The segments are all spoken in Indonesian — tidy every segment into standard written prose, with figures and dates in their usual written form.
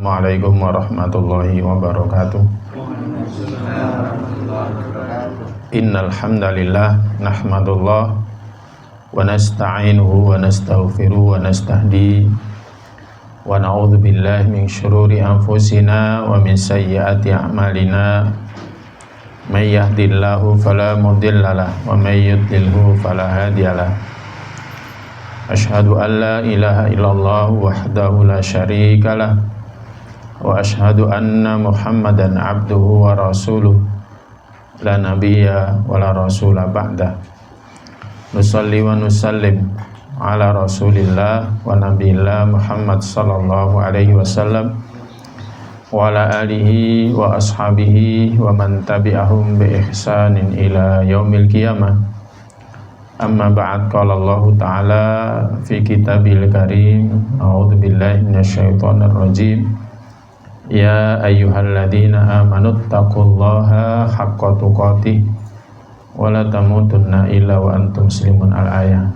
Assalamualaikum warahmatullahi wabarakatuh. Innal hamdalillah nahmadullah wa nasta'inuhu wa nastaghfiruh wa nastahdi wa na'udzu billahi min syururi anfusina wa min sayyiati a'malina. May yahdihillahu fala mudhillalah wa may yudlilhu fala hadiyalah. Asyhadu an la ilaha illallah wahdahu la syarikalah wa asyhadu anna Muhammadan abduhu wa rasuluh la nabiyya wa la rasula ba'da. Nusalli wa nusallim ala rasulillah wa nabiyillah Muhammad sallallahu alaihi wasallam wa ala alihi wa ashabihi wa man tabi'ahum bi ihsanin ila yaumil qiyamah. Amma ba'd, qala Allah ta'ala fi kitabil karim, a'udzu billahi minasyaitonir rajim. Ya ayyuhalladzina amanu taqullaha haqqa tuqatih wa la tamutunna illa wa antum muslimun. Al-ayah.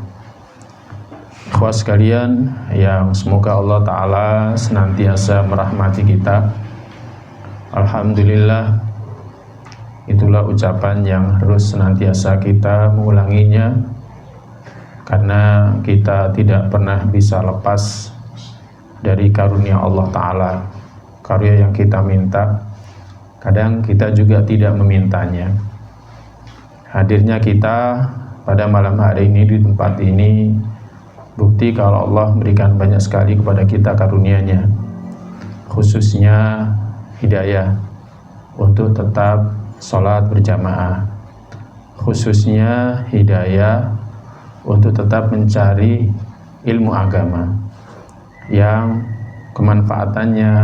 Ikhwah sekalian yang semoga Allah Ta'ala senantiasa merahmati kita, alhamdulillah, itulah ucapan yang harus senantiasa kita mengulanginya, karena kita tidak pernah bisa lepas dari karunia Allah Ta'ala. Karunia yang kita minta, kadang kita juga tidak memintanya. Hadirnya kita pada malam hari ini di tempat ini bukti kalau Allah memberikan banyak sekali kepada kita karunia-Nya, khususnya hidayah untuk tetap sholat berjamaah, khususnya hidayah untuk tetap mencari ilmu agama yang kemanfaatannya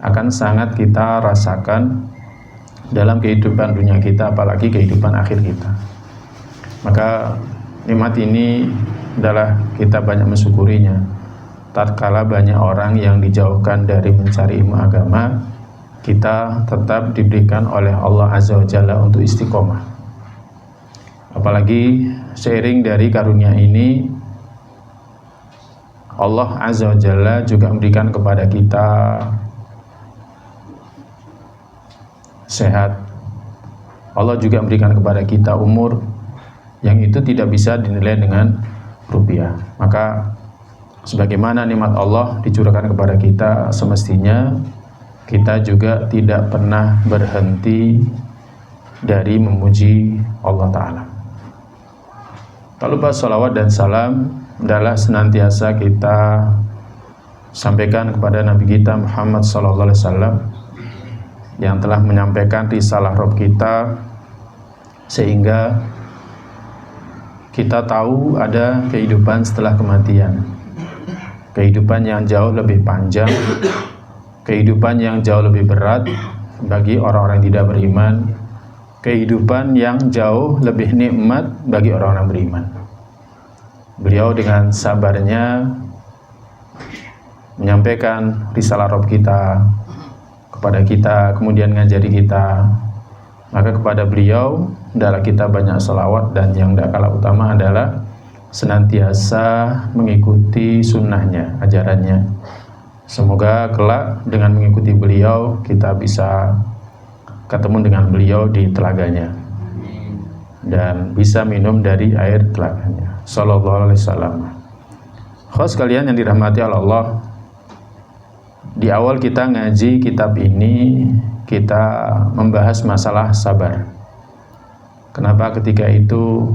akan sangat kita rasakan dalam kehidupan dunia kita, apalagi kehidupan akhir kita. Maka nikmat ini adalah kita banyak mensyukurinya. Tatkala banyak orang yang dijauhkan dari mencari ilmu agama, kita tetap diberikan oleh Allah Azza wa Jalla untuk istiqomah. Apalagi seiring dari karunia ini, Allah Azza wa Jalla juga memberikan kepada kita sehat. Allah juga memberikan kepada kita umur yang itu tidak bisa dinilai dengan rupiah. Maka sebagaimana nikmat Allah dicurahkan kepada kita, semestinya kita juga tidak pernah berhenti dari memuji Allah Ta'ala. Tak lupa salawat dan salam adalah senantiasa kita sampaikan kepada Nabi kita Muhammad sallallahu alaihi wasallam yang telah menyampaikan risalah Rabb kita, sehingga kita tahu ada kehidupan setelah kematian, kehidupan yang jauh lebih panjang, kehidupan yang jauh lebih berat bagi orang-orang yang tidak beriman, kehidupan yang jauh lebih nikmat bagi orang-orang beriman. Beliau dengan sabarnya menyampaikan risalah Rabb kita kepada kita, kemudian ngajari kita. Maka kepada beliau adalah kita banyak salawat, dan yang tidak kalah utama adalah senantiasa mengikuti sunnahnya, ajarannya. Semoga kelak dengan mengikuti beliau kita bisa ketemu dengan beliau di telaganya dan bisa minum dari air telaganya. Sallallahu alaihi wasallam. Khos kalian yang dirahmati Allah, di awal kita ngaji kitab ini, kita membahas masalah sabar. Kenapa ketika itu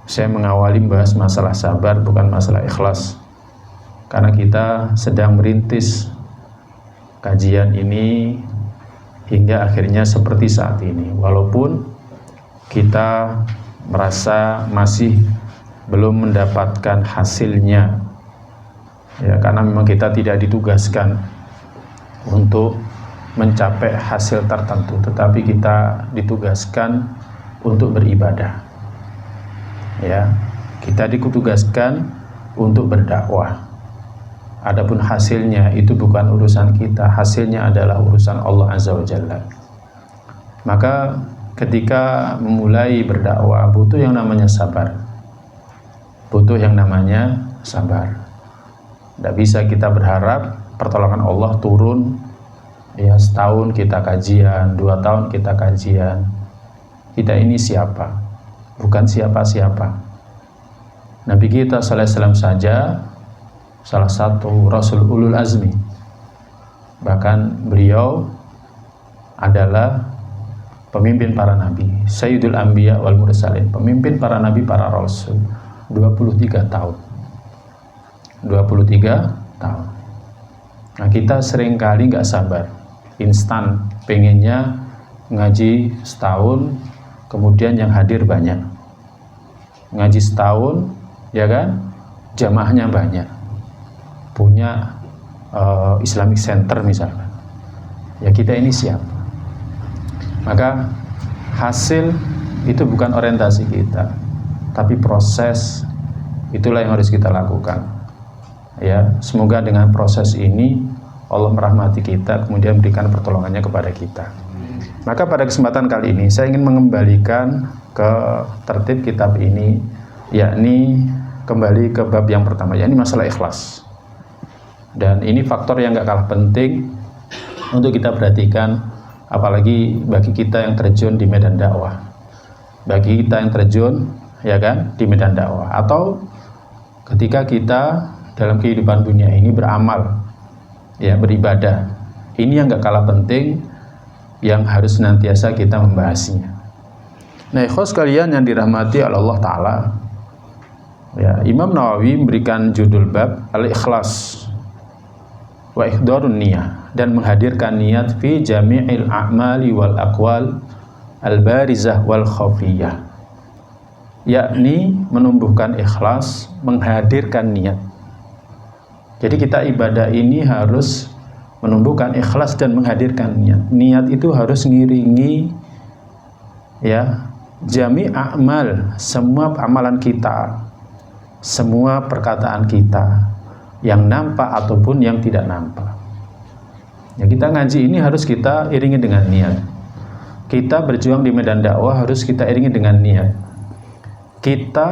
saya mengawali membahas masalah sabar, bukan masalah ikhlas? Karena kita sedang merintis kajian ini hingga akhirnya seperti saat ini. Walaupun kita merasa masih belum mendapatkan hasilnya, ya, karena memang kita tidak ditugaskan untuk mencapai hasil tertentu, tetapi kita ditugaskan untuk beribadah. Ya, kita ditugaskan untuk berdakwah. Adapun hasilnya itu bukan urusan kita, hasilnya adalah urusan Allah Azza wa Jalla. Maka ketika memulai berdakwah butuh yang namanya sabar. Butuh yang namanya sabar. Tidak bisa kita berharap pertolongan Allah turun, ya setahun kita kajian, 2 tahun kita kajian. Kita ini siapa? Bukan siapa-siapa. Nabi kita sallallahu alaihi wasallam saja salah satu Rasul Ulul Azmi. Bahkan beliau adalah pemimpin para nabi, Sayyidul Anbiya wal Mursalin, pemimpin para nabi, para rasul, 23 tahun. 23 tahun. Nah, kita seringkali nggak sabar, instan, pengennya ngaji setahun, kemudian yang hadir banyak. Ngaji setahun, ya kan, jamaahnya banyak, punya Islamic Center misalkan. Ya, kita ini siapa? Maka hasil itu bukan orientasi kita, tapi proses, itulah yang harus kita lakukan. Ya, semoga dengan proses ini Allah merahmati kita, kemudian berikan pertolongannya kepada kita. Maka pada kesempatan kali ini saya ingin mengembalikan ke tertib kitab ini, yakni kembali ke bab yang pertama, yakni masalah ikhlas. Dan ini faktor yang gak kalah penting untuk kita perhatikan, apalagi bagi kita yang terjun di medan dakwah, bagi kita yang terjun, ya kan, di medan dakwah, atau ketika kita dalam kehidupan dunia ini beramal, ya, beribadah. Ini yang gak kalah penting, yang harus senantiasa kita membahasnya. Nah, ikhwas kalian yang dirahmati oleh Allah Ta'ala, ya, Imam Nawawi memberikan judul bab Al-Ikhlas wa ihdharun niyah, dan menghadirkan niat fi jami'il a'mali wal aqwal al-barizah wal khafiyah, yakni menumbuhkan ikhlas, menghadirkan niat. Jadi kita ibadah ini harus menumbuhkan ikhlas dan menghadirkan niat. Niat itu harus ngiringi, ya, jami' a'mal, semua amalan kita, semua perkataan kita, yang nampak ataupun yang tidak nampak. Ya, kita ngaji ini harus kita iringi dengan niat. Kita berjuang di medan dakwah harus kita iringi dengan niat. Kita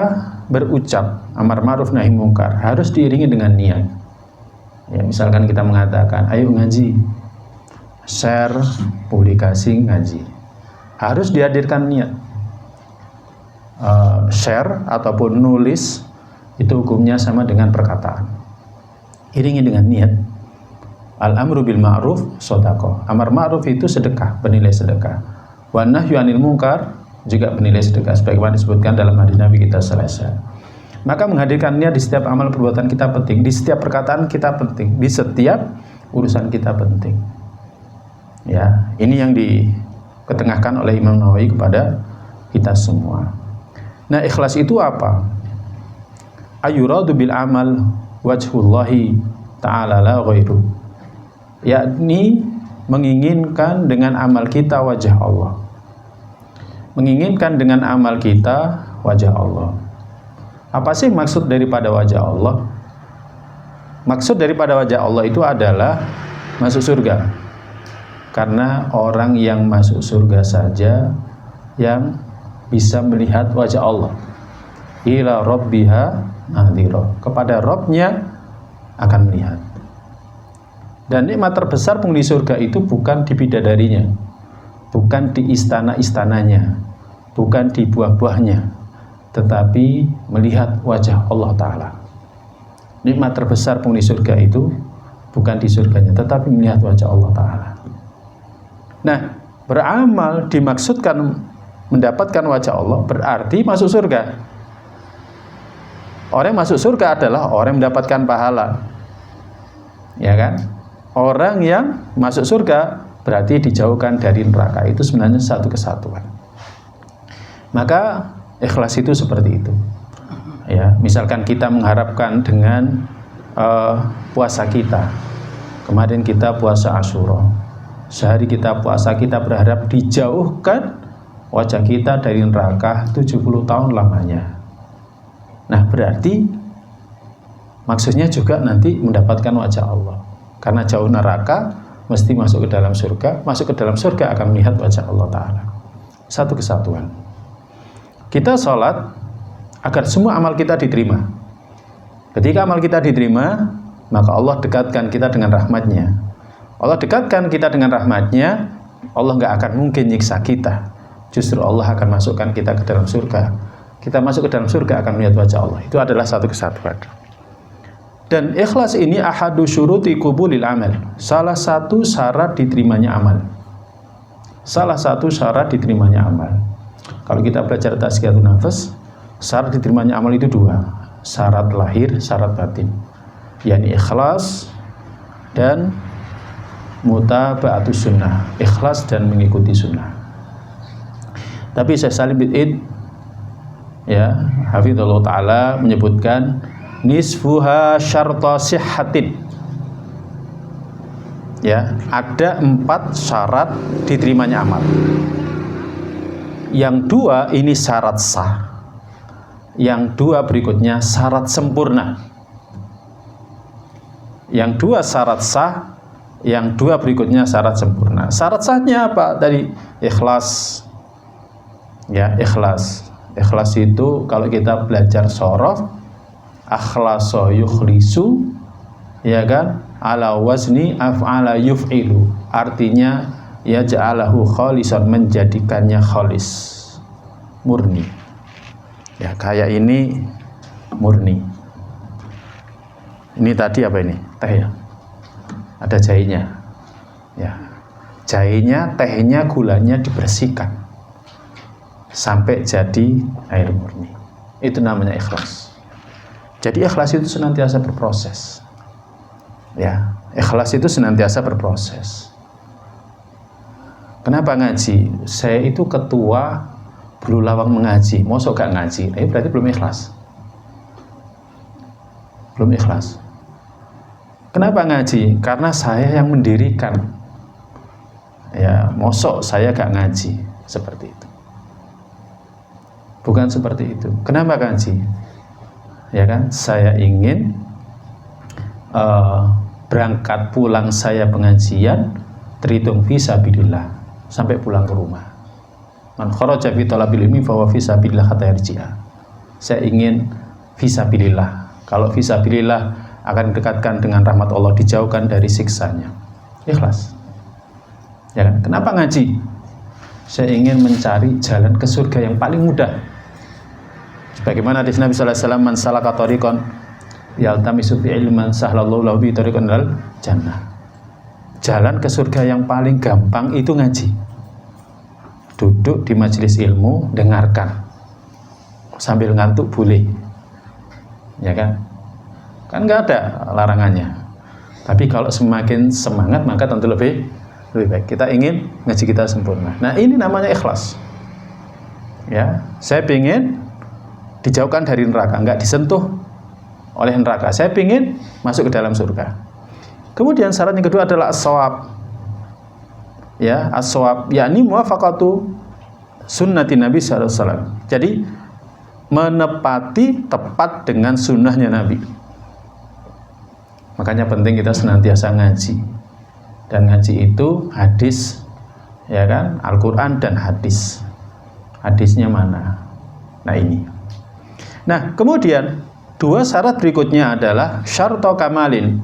berucap amar ma'ruf nahi mungkar harus diiringi dengan niat. Ya, misalkan kita mengatakan, ayo ngaji, share, publikasi ngaji, harus dihadirkan niat. Share ataupun nulis itu hukumnya sama dengan perkataan. Iringi dengan niat. Al-amru bil ma'ruf shadaqah. Amar ma'ruf itu sedekah, bernilai sedekah. Wa nahyu 'anil munkar juga bernilai sedekah, sebagaimana disebutkan dalam hadis Nabi kita sallallahu alaihi wasallam. Maka menghadirkan niat di setiap amal perbuatan kita penting, di setiap perkataan kita penting, di setiap urusan kita penting. Ya, ini yang diketengahkan oleh Imam Nawawi kepada kita semua. Nah, ikhlas itu apa? Ayuradu bil amal wajhullahi ta'ala la ghairu, yakni menginginkan dengan amal kita wajah Allah, menginginkan dengan amal kita wajah Allah. Apa sih maksud daripada wajah Allah? Maksud daripada wajah Allah itu adalah masuk surga, karena orang yang masuk surga saja yang bisa melihat wajah Allah. Ila rabbiha nadhira, kepada Rabbnya akan melihat. Dan nikmat terbesar penghuni surga itu bukan di bidadarinya, bukan di istana-istananya, bukan di buah-buahnya, tetapi melihat wajah Allah Ta'ala. Nikmat terbesar penghuni surga itu bukan di surganya, tetapi melihat wajah Allah Ta'ala. Nah, beramal dimaksudkan mendapatkan wajah Allah, berarti masuk surga. Orang yang masuk surga adalah orang yang mendapatkan pahala, ya kan? Orang yang masuk surga berarti dijauhkan dari neraka. Itu sebenarnya satu kesatuan. Maka ikhlas itu seperti itu. Ya, misalkan kita mengharapkan dengan puasa kita. Kemarin kita puasa Asyura. Sehari kita puasa, kita berharap dijauhkan wajah kita dari neraka 70 tahun lamanya. Nah, berarti maksudnya juga nanti mendapatkan wajah Allah. Karena jauh neraka, mesti masuk ke dalam surga. Masuk ke dalam surga akan melihat wajah Allah Ta'ala. Satu kesatuan. Kita sholat agar semua amal kita diterima. Ketika amal kita diterima, maka Allah dekatkan kita dengan rahmatnya. Allah dekatkan kita dengan rahmatnya, Allah nggak akan mungkin nyiksa kita. Justru Allah akan masukkan kita ke dalam surga. Kita masuk ke dalam surga akan melihat wajah Allah. Itu adalah satu kesatuan. Dan ikhlas ini ahadu syuruti qubulil amal. Salah satu syarat diterimanya amal. Salah satu syarat diterimanya amal. Kalau kita belajar tazkiyatun nafas, syarat diterimanya amal itu dua. Syarat lahir, syarat batin. yakni ikhlas dan mutaba'atus sunnah, ikhlas dan mengikuti sunnah. Tapi Syekh Salim bin Id ya, hafizallahu taala menyebutkan nisfuha syarta sihhatin. Ya, ada 4 syarat diterimanya amal. Yang 2 ini syarat sah. Yang 2 berikutnya syarat sempurna. Yang 2 syarat sah, yang 2 berikutnya syarat sempurna. Syarat sahnya apa? Tadi ikhlas. Ya, ikhlas. Ikhlas itu kalau kita belajar shorof, akhlasa yukhlisu, ya kan? Ala wazni af'ala yuf'ilu. Artinya ya ja'alahu khalisan, menjadikannya khalis, murni. Ya, kayak ini murni. Ini tadi apa ini? Teh ya. Ada jahenya. Ya. Jahenya, tehnya, gulanya dibersihkan sampai jadi air murni. Itu namanya ikhlas. Jadi ikhlas itu senantiasa berproses. Ya, ikhlas itu senantiasa berproses. Kenapa ngaji? Saya itu ketua berulawang mengaji, mosok gak ngaji, berarti belum ikhlas. Belum ikhlas. Kenapa ngaji? Karena saya yang mendirikan. Ya, mosok saya gak ngaji, seperti itu. Bukan seperti itu. Kenapa ngaji? Ya kan, saya ingin berangkat pulang saya pengajian terhitung fisabilillah sampai pulang ke rumah. Man kharaja fi talabil ilmi fa huwa fisabilillah hatta yarji'a. Saya ingin fisabilillah. Kalau fisabilillah akan didekatkan dengan rahmat Allah, dijauhkan dari siksanya. Ikhlas. Ya kan? Kenapa ngaji? Saya ingin mencari jalan ke surga yang paling mudah. Sebagaimana hadis Nabi sallallahu alaihi wasallam, man salaka thariqan yaltamisu fi ilman sahlallahu lahu bi thariqan ilal jannah. Jalan ke surga yang paling gampang itu ngaji. Duduk di majelis ilmu, dengarkan. Sambil ngantuk boleh. Ya kan? Kan nggak ada larangannya. Tapi kalau semakin semangat maka tentu lebih baik. Kita ingin ngaji kita sempurna. Nah, ini namanya ikhlas. Ya, saya ingin dijauhkan dari neraka, nggak disentuh oleh neraka. Saya ingin masuk ke dalam surga. Kemudian syarat yang kedua adalah as-shawab. Ya, as-shawab yakni muwafaqatu sunnati Nabi sallallahu alaihi wasallam. Jadi menepati tepat dengan sunnahnya Nabi. Makanya penting kita senantiasa ngaji. Dan ngaji itu hadis, ya kan? Al-Qur'an dan hadis. Hadisnya mana? Nah, ini. Nah, kemudian 2 syarat berikutnya adalah syarto kamalin,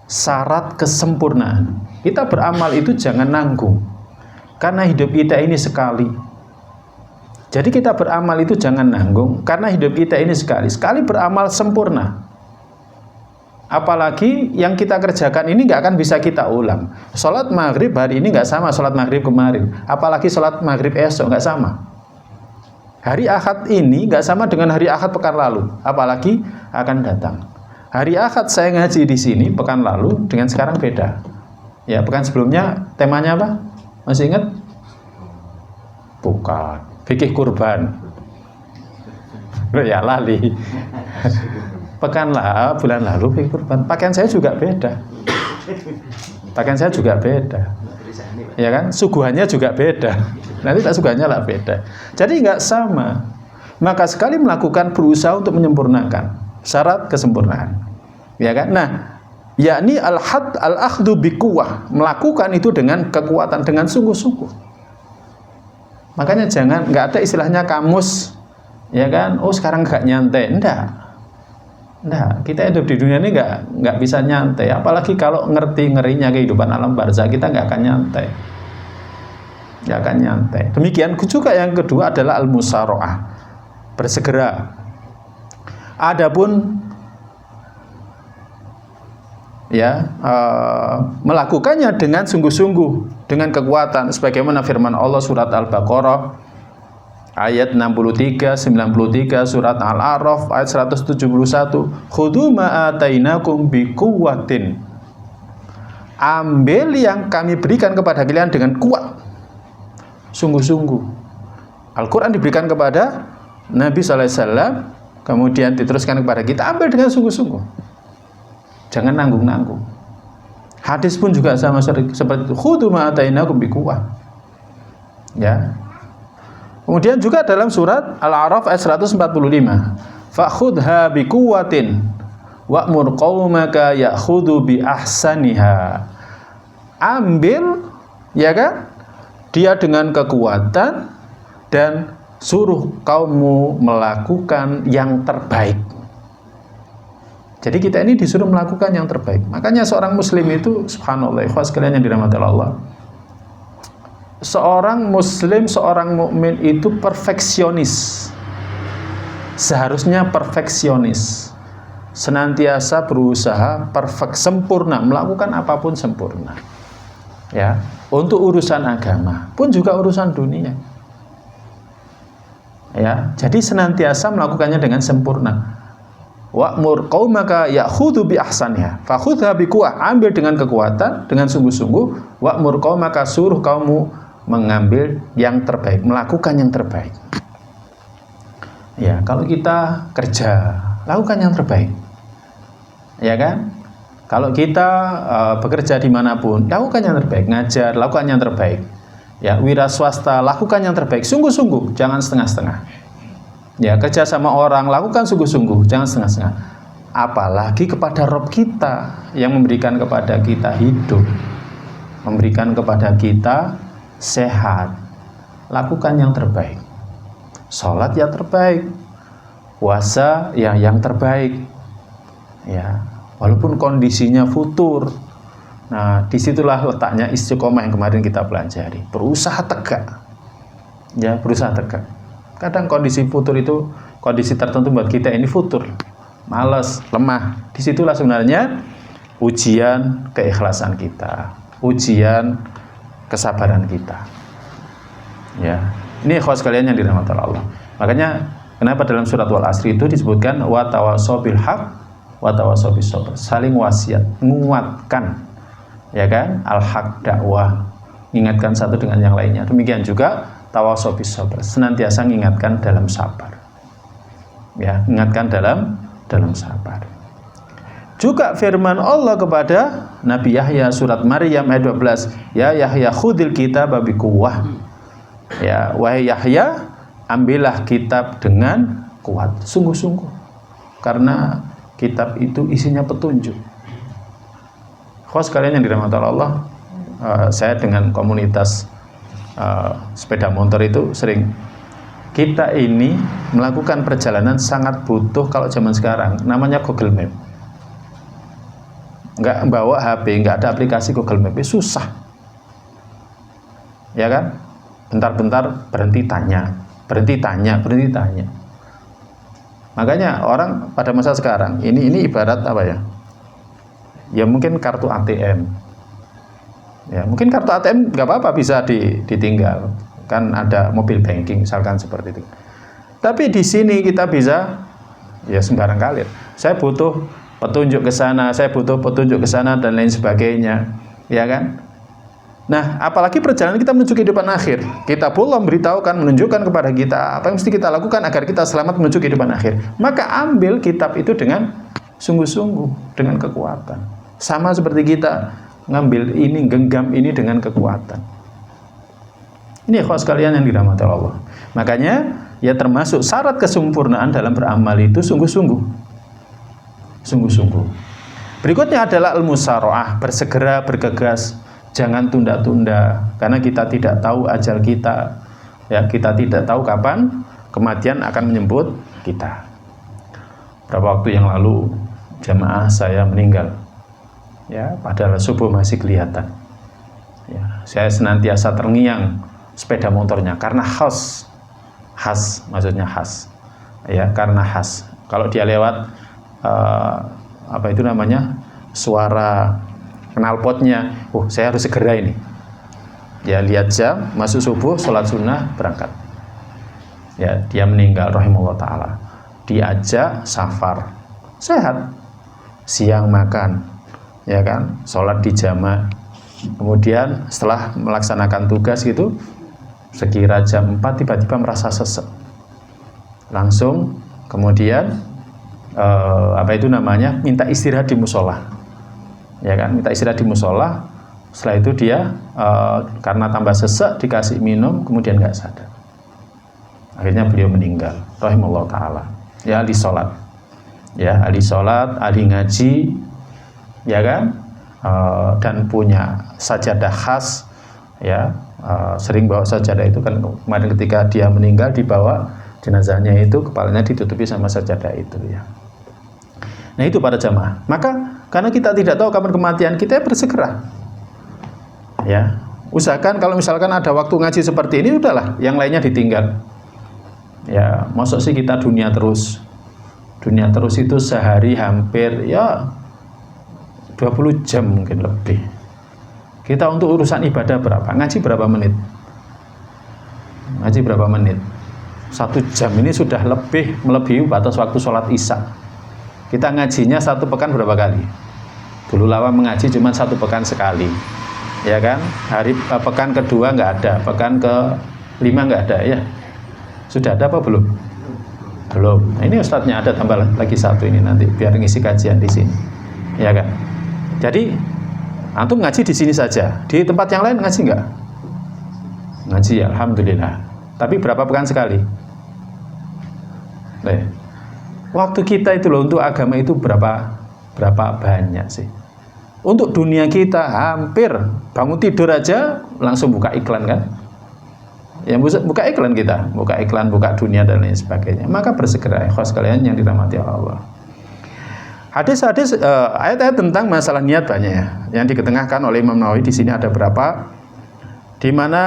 syarat kesempurnaan. Kita beramal itu jangan nanggung, karena hidup kita ini sekali. Jadi kita beramal itu jangan nanggung, karena hidup kita ini sekali beramal sempurna. Apalagi yang kita kerjakan ini nggak akan bisa kita ulang. Sholat maghrib hari ini nggak sama sholat maghrib kemarin, apalagi sholat maghrib esok nggak sama. Hari Ahad ini nggak sama dengan hari Ahad pekan lalu, apalagi akan datang. Hari Ahad saya ngaji di sini, pekan lalu dengan sekarang beda. Ya, pekan sebelumnya temanya apa? Masih ingat? Bukan. Fikih kurban. Ya, lali. Bulan lalu fikih kurban. Pakaian saya juga beda. Ya kan? Suguhannya juga beda. Nanti tak suguhannya lah beda. Jadi nggak sama. Maka sekali melakukan berusaha untuk menyempurnakan syarat kesempurnaan. Ya kan? Nah, yakni al-akhdhu biquwwah, melakukan itu dengan kekuatan, dengan sungguh-sungguh. Makanya nggak ada istilahnya kamus, ya kan? Oh, sekarang nggak nyantai. Enggak. Nah, kita hidup di dunia ini nggak bisa nyantai. Apalagi kalau ngerti ngerinya kehidupan alam barzah, kita nggak akan nyantai. Nggak akan nyantai. Demikian juga yang kedua adalah al-musara'ah, bersegera. Adapun melakukannya dengan sungguh-sungguh, dengan kekuatan, sebagaimana firman Allah surat Al-Baqarah ayat 63, 93, surat Al-A'raf ayat 171, khudhu ma atainakum biquwwatin, ambil yang kami berikan kepada kalian dengan kuat, sungguh-sungguh. Al-Quran diberikan kepada Nabi SAW, kemudian diteruskan kepada kita, ambil dengan sungguh-sungguh, jangan nanggung-nanggung. Hadis pun juga sama seperti itu, khudhu ma atainakum biquwwah. Ya. Kemudian juga dalam surat Al-A'raf ayat 145, fakhudha biquwwatin wa'mur qaumaka ya'khudhu bi ahsaniha. Ambil, ya kan? Dia dengan kekuatan dan suruh kaummu melakukan yang terbaik. Jadi kita ini disuruh melakukan yang terbaik. Makanya seorang muslim itu, subhanallah, ikhwas sekalian yang dirahmati Allah, seorang muslim, seorang mukmin itu perfeksionis. Seharusnya perfeksionis, senantiasa berusaha sempurna, melakukan apapun sempurna. Ya, untuk urusan agama pun juga urusan dunia. Ya, jadi senantiasa melakukannya dengan sempurna. Wa'mur qaumaka ya'khudhu bi ahsaniha. Fakhudha bi quwwah, ambil dengan kekuatan, dengan sungguh-sungguh. Wa'mur qaumaka, suruh kaummu mengambil yang terbaik, melakukan yang terbaik. Ya, kalau kita kerja, lakukan yang terbaik. Ya kan? Kalau kita bekerja dimanapun, lakukan yang terbaik. Ngajar, lakukan yang terbaik. Ya, wira swasta, lakukan yang terbaik. Sungguh-sungguh, jangan setengah-setengah. Ya, kerja sama orang, lakukan sungguh-sungguh, jangan setengah-setengah. Apalagi kepada Rabb kita yang memberikan kepada kita hidup, memberikan kepada kita sehat. Lakukan yang terbaik. Sholat yang terbaik, puasa yang terbaik. Ya, walaupun kondisinya futur. Nah, disitulah letaknya istiqomah yang kemarin kita pelajari. Berusaha tegak. Ya, berusaha tegak. Kadang kondisi futur itu, kondisi tertentu buat kita ini futur, malas, lemah. Disitulah sebenarnya ujian keikhlasan kita, ujian kesabaran kita. Ya, ini ikhwas kalian yang dirahmati Allah. Makanya kenapa dalam surat Wal Asri itu disebutkan wa tawassaw bil haq wa tawassaw bis sabr, saling wasiat, menguatkan, ya kan, al-haq, dakwah, mengingatkan satu dengan yang lainnya. Demikian juga tawassaw bis sabr, senantiasa mengingatkan dalam sabar. Ya, ingatkan dalam sabar. Juga firman Allah kepada Nabi Yahya surat Maryam ayat 12, ya Yahya khudil kitab bi quwwah. Ya, wahai Yahya, ambillah kitab dengan kuat, sungguh-sungguh. Karena kitab itu isinya petunjuk. Khos kalian yang dirahmati Allah, saya dengan komunitas sepeda motor itu sering, kita ini melakukan perjalanan sangat butuh kalau zaman sekarang namanya Google Map. Nggak bawa HP, nggak ada aplikasi Google Map, susah, ya kan? Bentar-bentar berhenti tanya. Makanya orang pada masa sekarang ini ibarat apa ya? Ya mungkin kartu ATM. Ya, mungkin kartu ATM nggak apa-apa, bisa ditinggal. Kan ada mobil banking misalkan seperti itu. Tapi di sini kita bisa ya sembarang kali. Saya butuh petunjuk ke sana, dan lain sebagainya. Ya kan? Nah, apalagi perjalanan kita menuju kehidupan akhir. Kitabullah memberitahukan, menunjukkan kepada kita apa yang mesti kita lakukan agar kita selamat menuju kehidupan akhir. Maka ambil kitab itu dengan sungguh-sungguh, dengan kekuatan. Sama seperti kita ngambil ini, genggam ini dengan kekuatan. Ini ikhwas sekalian yang dirahmati Allah. Makanya ya termasuk syarat kesempurnaan dalam beramal itu sungguh-sungguh. Sungguh-sungguh. Berikutnya adalah al-musara'ah, bersegera, bergegas, jangan tunda-tunda, karena kita tidak tahu ajal kita. Ya, kita tidak tahu kapan kematian akan menjemput kita. Beberapa waktu yang lalu jamaah saya meninggal, ya, padahal subuh masih kelihatan. Ya, saya senantiasa terngiang sepeda motornya karena khas, maksudnya khas, ya, karena khas. Kalau dia lewat apa itu namanya, suara knalpotnya, saya harus segera ini. Ya, lihat jam, masuk subuh, sholat sunnah, berangkat. Ya, dia meninggal rahimahullah ta'ala. Diajak safar, sehat, siang makan, ya kan, sholat di jamaah. Kemudian setelah melaksanakan tugas gitu, sekira jam 4 tiba-tiba merasa sesek. Langsung kemudian apa itu namanya, minta istirahat di musola. Ya kan, minta istirahat di musola. Setelah itu dia karena tambah sesek dikasih minum, kemudian nggak sadar. Akhirnya beliau meninggal rahimahullah ta'ala. Ya, ahli sholat, ya, ahli sholat, ahli ngaji, ya kan, dan punya sajadah khas, ya, sering bawa sajadah itu kan. Kemarin ketika dia meninggal, dibawa jenazahnya itu, kepalanya ditutupi sama sajadah itu, ya. Nah, itu para jamaah. Maka karena kita tidak tahu kapan kematian, kita bersegera, ya, usahakan kalau misalkan ada waktu ngaji seperti ini, udahlah, yang lainnya ditinggal. Ya, masuk sih kita dunia terus itu sehari hampir ya 20 jam mungkin lebih. Kita untuk urusan ibadah berapa? Ngaji berapa menit? Ngaji berapa menit? 1 jam ini sudah melebihi batas waktu sholat isya. Kita ngajinya 1 pekan berapa kali? Dulu lama mengaji cuma 1 pekan sekali, ya kan? Pekan kedua nggak ada, pekan ke-5 nggak ada, ya. Sudah ada apa belum? Belum. Nah, ini ustadznya ada, tambah lagi 1 ini nanti biar ngisi kajian di sini, ya kan? Jadi antum ngaji di sini saja, di tempat yang lain ngaji nggak? Ngaji ya, alhamdulillah. Tapi berapa pekan sekali? Waktu kita itu loh untuk agama itu berapa banyak sih? Untuk dunia kita hampir bangun tidur aja langsung buka iklan kan? Ya, buka iklan kita, buka dunia dan lain sebagainya. Maka bersegera, ikhwas kalian yang dirahmati Allah. Hadis-hadis, ayat-ayat tentang masalah niat banyak ya, yang diketengahkan oleh Imam Nawawi. Di sini ada berapa, di mana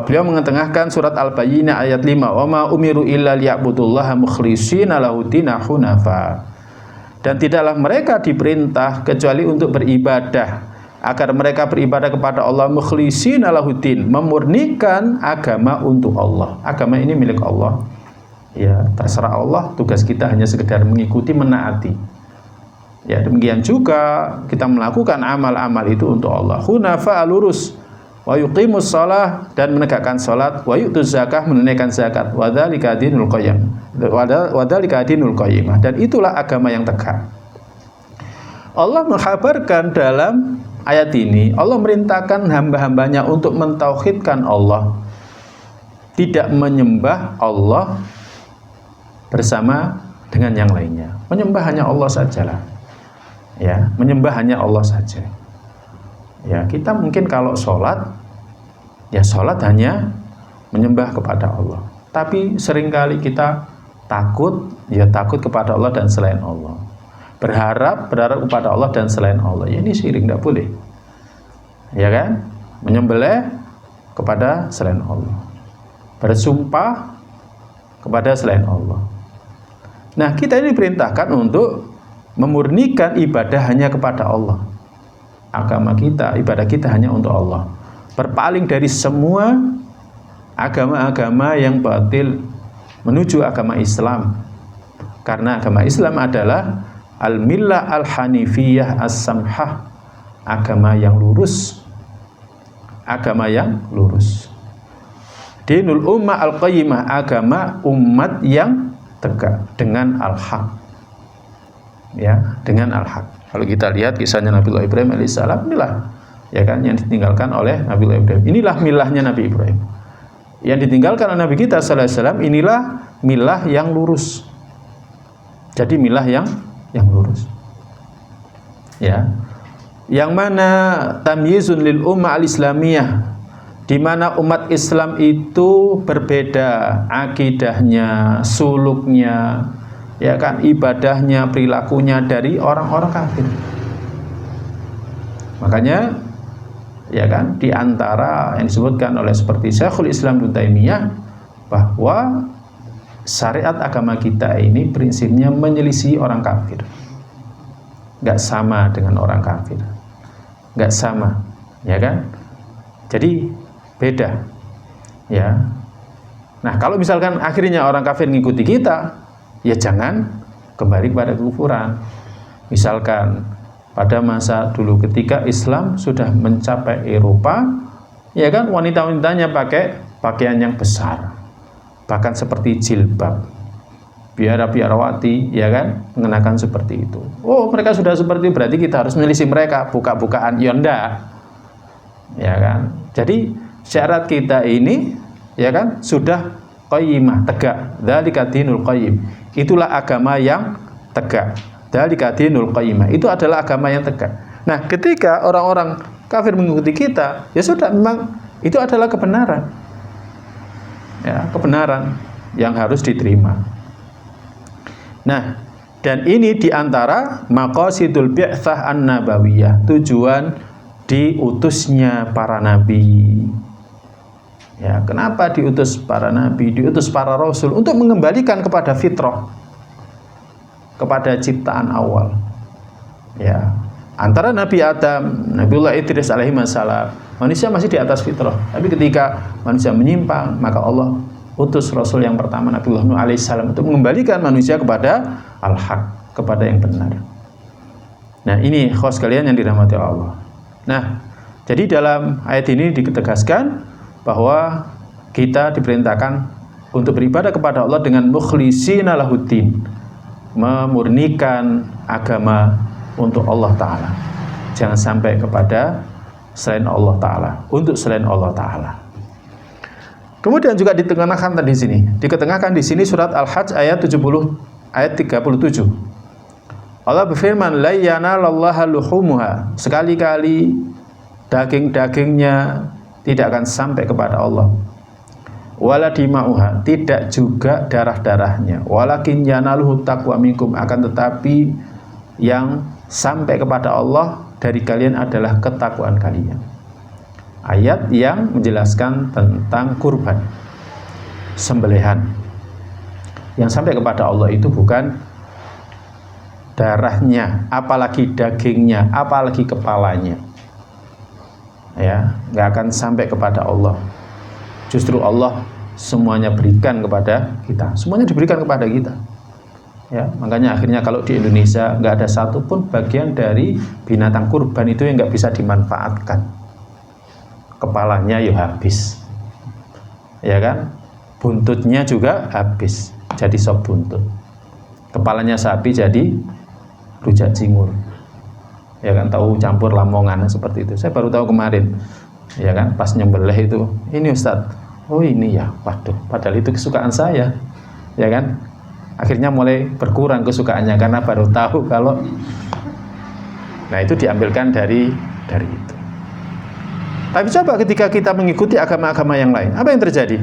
beliau mengetengahkan surat Al-Bayyinah ayat 5, wa ma umiru illa liya'budullaha mukhlishina lahudina hunafa. Dan tidaklah mereka diperintah kecuali untuk beribadah, agar mereka beribadah kepada Allah mukhlishina lahudin, memurnikan agama untuk Allah. Agama ini milik Allah, ya, terserah Allah. Tugas kita hanya sekedar mengikuti, menaati. Ya, demikian juga kita melakukan amal-amal itu untuk Allah. Hunafa, lurus, wa yuqimus shalah, dan menegakkan salat, wa yu'tuz zakah, menunaikan zakat, wa dzalika dinul qayyim, wa dzalika dinul qayyimah, dan itulah agama yang tegak. Allah mengkhabarkan dalam ayat ini, Allah merintahkan hamba-hambanya untuk mentauhidkan Allah, tidak menyembah Allah bersama dengan yang lainnya. Menyembah hanya Allah sajalah, ya, menyembah hanya Allah saja. Ya, kita mungkin kalau sholat, ya sholat hanya menyembah kepada Allah. Tapi seringkali kita takut, ya takut kepada Allah dan selain Allah. Berharap kepada Allah dan selain Allah. Ya, ini syirik, tidak boleh. Ya kan? Menyembelih kepada selain Allah. Bersumpah kepada selain Allah. Nah, kita ini diperintahkan untuk memurnikan ibadah hanya kepada Allah. Agama kita, ibadah kita hanya untuk Allah. Berpaling dari semua agama-agama yang batil menuju agama Islam. Karena agama Islam adalah al-millah al-hanifiyah as-samhah, agama yang lurus, agama yang lurus. Dinul ummah al-qayyimah, agama umat yang tegak dengan al-haq, ya, dengan al-haq. Kalau kita lihat kisahnya Nabiullah Ibrahim alaihissalam, inilah, ya kan, yang ditinggalkan oleh Nabiullah Ibrahim. Inilah milahnya Nabi Ibrahim. Yang ditinggalkan oleh Nabi kita sallallahu alaihi wasallam, inilah milah yang lurus. Jadi milah yang lurus, ya, yang mana tamyizun lil ummah al-islamiyah, di mana umat Islam itu berbeda akidahnya, suluknya, ya kan, ibadahnya, perilakunya dari orang-orang kafir. Makanya ya kan, di antara yang disebutkan oleh seperti Syekhul Islam Ibnu Taimiyah bahwa syariat agama kita ini prinsipnya menyelisih orang kafir. Nggak sama dengan orang kafir, nggak sama, ya kan? Jadi beda, ya. Nah, kalau misalkan akhirnya orang kafir ngikuti kita, ya jangan kembali pada kekufuran. Misalkan pada masa dulu ketika Islam sudah mencapai Eropa, ya kan, wanita-wanitanya pakai pakaian yang besar, bahkan seperti jilbab. Biara-biarawati, ya kan, mengenakan seperti itu. Oh, mereka sudah seperti, berarti kita harus menyelisih mereka, buka-bukaan, ya enggak, ya kan. Jadi syarat kita ini, ya kan, sudah qayyimah, tegak. Dzalika dinul qayyim. Itulah agama yang tegak. Dzalika dinul qayyimah. Itu adalah agama yang tegak. Nah, ketika orang-orang kafir mengikuti kita, ya sudah, memang itu adalah kebenaran. Ya, kebenaran yang harus diterima. Nah, dan ini diantara maqasidul bi'tsah an-nabawiyah, tujuan diutusnya para nabi. Ya, kenapa diutus para nabi, diutus para rasul? Untuk mengembalikan kepada fitrah, kepada ciptaan awal. Ya, antara Nabi Adam, Nabiullah Idris alaihi salam, manusia masih di atas fitrah. Tapi ketika manusia menyimpang, maka Allah utus Rasul yang pertama, Nabiullah Nuh alaihissalam, untuk mengembalikan manusia kepada al-haq, kepada yang benar. Nah, ini khos kalian yang dirahmati Allah. Nah, jadi dalam ayat ini ditegaskan bahwa kita diperintahkan untuk beribadah kepada Allah dengan mukhlishina lahuddin, memurnikan agama untuk Allah Ta'ala. Jangan sampai kepada selain Allah Ta'ala, untuk selain Allah Ta'ala. Kemudian juga diketengahkan di sini. Diketengahkan di sini surat Al-Hajj ayat 70 ayat 37. Allah berfirman, la yanalallaha luhumuha. Sekali-kali daging-dagingnya tidak akan sampai kepada Allah. Wala dima'uha, tidak juga darah-darahnya. Walakin yanaluhu taqwa minkum, akan tetapi yang sampai kepada Allah dari kalian adalah ketakwaan kalian. Ayat yang menjelaskan tentang kurban, sembelihan. Yang sampai kepada Allah itu bukan darahnya, apalagi dagingnya, apalagi kepalanya. Ya, nggak akan sampai kepada Allah. Justru Allah semuanya berikan kepada kita, semuanya diberikan kepada kita. Ya, makanya akhirnya kalau di Indonesia nggak ada satupun bagian dari binatang kurban itu yang nggak bisa dimanfaatkan. Kepalanya ya habis, ya kan, buntutnya juga habis, jadi sop buntut. Kepalanya sapi jadi rujak cingur, ya kan, tahu campur lamongan seperti itu. Saya baru tahu kemarin, ya kan, pas nyembelih itu, ini Ustadz, oh ini ya, waduh, padahal itu kesukaan saya, ya kan. Akhirnya mulai berkurang kesukaannya karena baru tahu kalau, nah itu diambilkan dari itu. Tapi coba ketika kita mengikuti agama-agama yang lain, apa yang terjadi?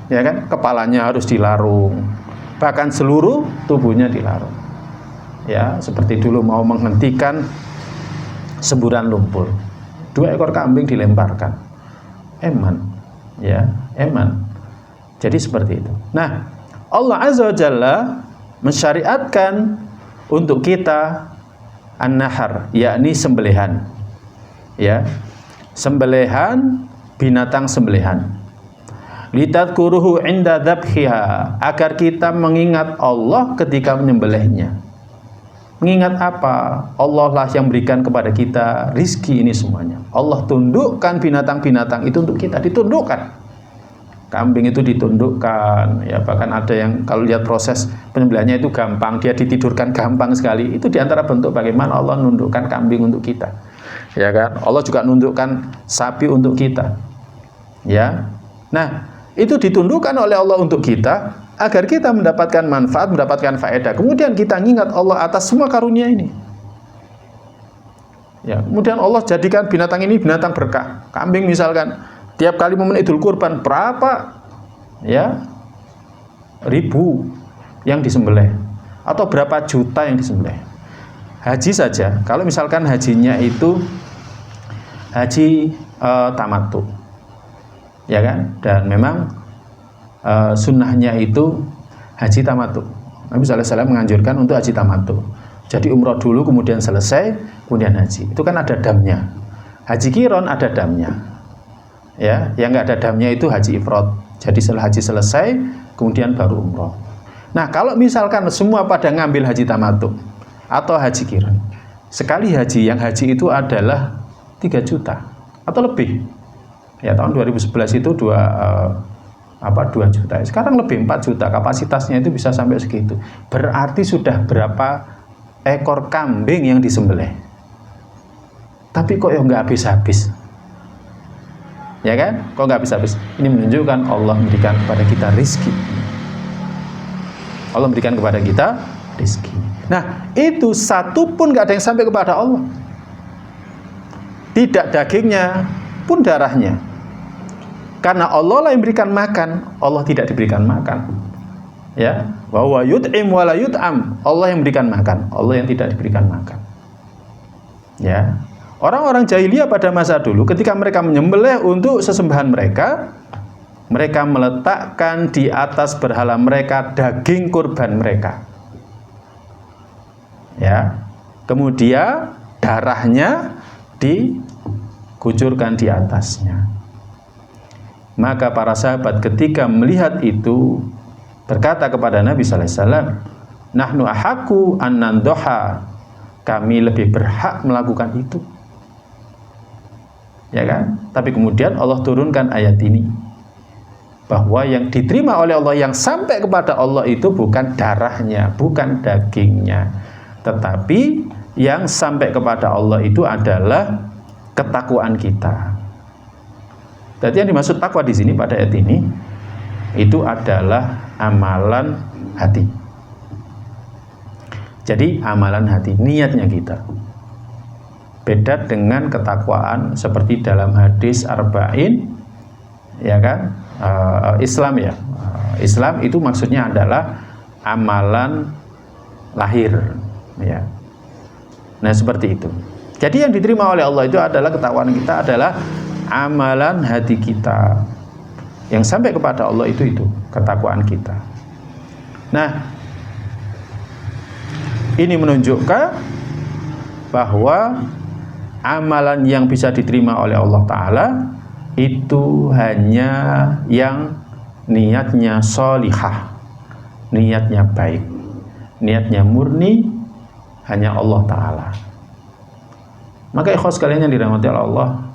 Ya kan, kepalanya harus dilarung, bahkan seluruh tubuhnya dilarung. Ya, seperti dulu mau menghentikan semburan lumpur, 2 ekor kambing dilemparkan, eman, ya, eman. Jadi seperti itu. Nah, Allah Azza wa Jalla mensyariatkan untuk kita an-nahar, yakni sembelihan. Ya, sembelihan, binatang sembelihan. Litadkuruhu inda dzabhiha, agar kita mengingat Allah ketika menyembelihnya. Mengingat apa? Allah lah yang berikan kepada kita rizki ini semuanya. Allah tundukkan binatang-binatang itu untuk kita, ditundukkan. Kambing itu ditundukkan, ya, bahkan ada yang kalau lihat proses penyembelihannya itu gampang, dia ditidurkan gampang sekali. Itu diantara bentuk bagaimana Allah nundukkan kambing untuk kita. Ya kan, Allah juga nundukkan sapi untuk kita. Ya, nah itu ditundukkan oleh Allah untuk kita agar kita mendapatkan manfaat, mendapatkan faedah. Kemudian kita ingat Allah atas semua karunia ini. Ya, kemudian Allah jadikan binatang ini binatang berkah. Kambing misalkan, tiap kali momen Idul Kurban berapa, ya, ribu yang disembelih. atau berapa juta yang disembelih. Haji saja, kalau misalkan hajinya itu haji tamattu, ya kan, dan memang sunnahnya itu haji tamattu. Nabi SAW menganjurkan untuk haji tamattu. Jadi umroh dulu kemudian selesai, kemudian haji. Itu kan ada damnya. Haji qiron ada damnya. Ya, yang nggak ada damnya itu haji ifrad. Jadi setelah haji selesai, kemudian baru umroh. Nah, kalau misalkan semua pada ngambil haji tamattu atau haji qiron, sekali haji, yang haji itu adalah 3 juta atau lebih. Ya, tahun 2011 itu 2 juta. Sekarang lebih 4 juta. Kapasitasnya itu bisa sampai segitu. Berarti sudah berapa ekor kambing yang disembelih. Tapi kok ya nggak habis-habis. Ya kan? Kok nggak habis-habis? Ini menunjukkan Allah memberikan kepada kita rizki. Allah memberikan kepada kita rizki. Nah, itu satu pun nggak ada yang sampai kepada Allah. Tidak dagingnya pun darahnya. Karena Allah lah yang berikan makan, Allah tidak diberikan makan. Ya, wa huwa yut'im wa la yut'am. Allah yang berikan makan, Allah yang tidak diberikan makan. Ya. Orang-orang jahiliyah pada masa dulu ketika mereka menyembelih untuk sesembahan mereka, mereka meletakkan di atas berhala mereka daging kurban mereka. Ya. Kemudian darahnya dikucurkan di atasnya. Maka para sahabat ketika melihat itu berkata kepada Nabi sallallahu alaihi wasallam, "Nahnu ahaqqu an nandoha." Kami lebih berhak melakukan itu. Ya kan? Tapi kemudian Allah turunkan ayat ini bahwa yang diterima oleh Allah, yang sampai kepada Allah itu bukan darahnya, bukan dagingnya, tetapi yang sampai kepada Allah itu adalah ketakwaan kita. Jadi yang dimaksud takwa di sini pada ayat ini itu adalah amalan hati. Jadi amalan hati, niatnya kita. Beda dengan ketakwaan seperti dalam hadis arba'in, ya kan? Islam ya. Islam itu maksudnya adalah amalan lahir, ya. Nah, seperti itu. Jadi yang diterima oleh Allah itu adalah ketakwaan kita, adalah amalan hati kita. Yang sampai kepada Allah itu ketakwaan kita. Nah, ini menunjukkan bahwa amalan yang bisa diterima oleh Allah Ta'ala itu hanya yang niatnya sholihah, niatnya baik, niatnya murni, hanya Allah Ta'ala. Maka ikhwas sekalian yang dirahmati Allah,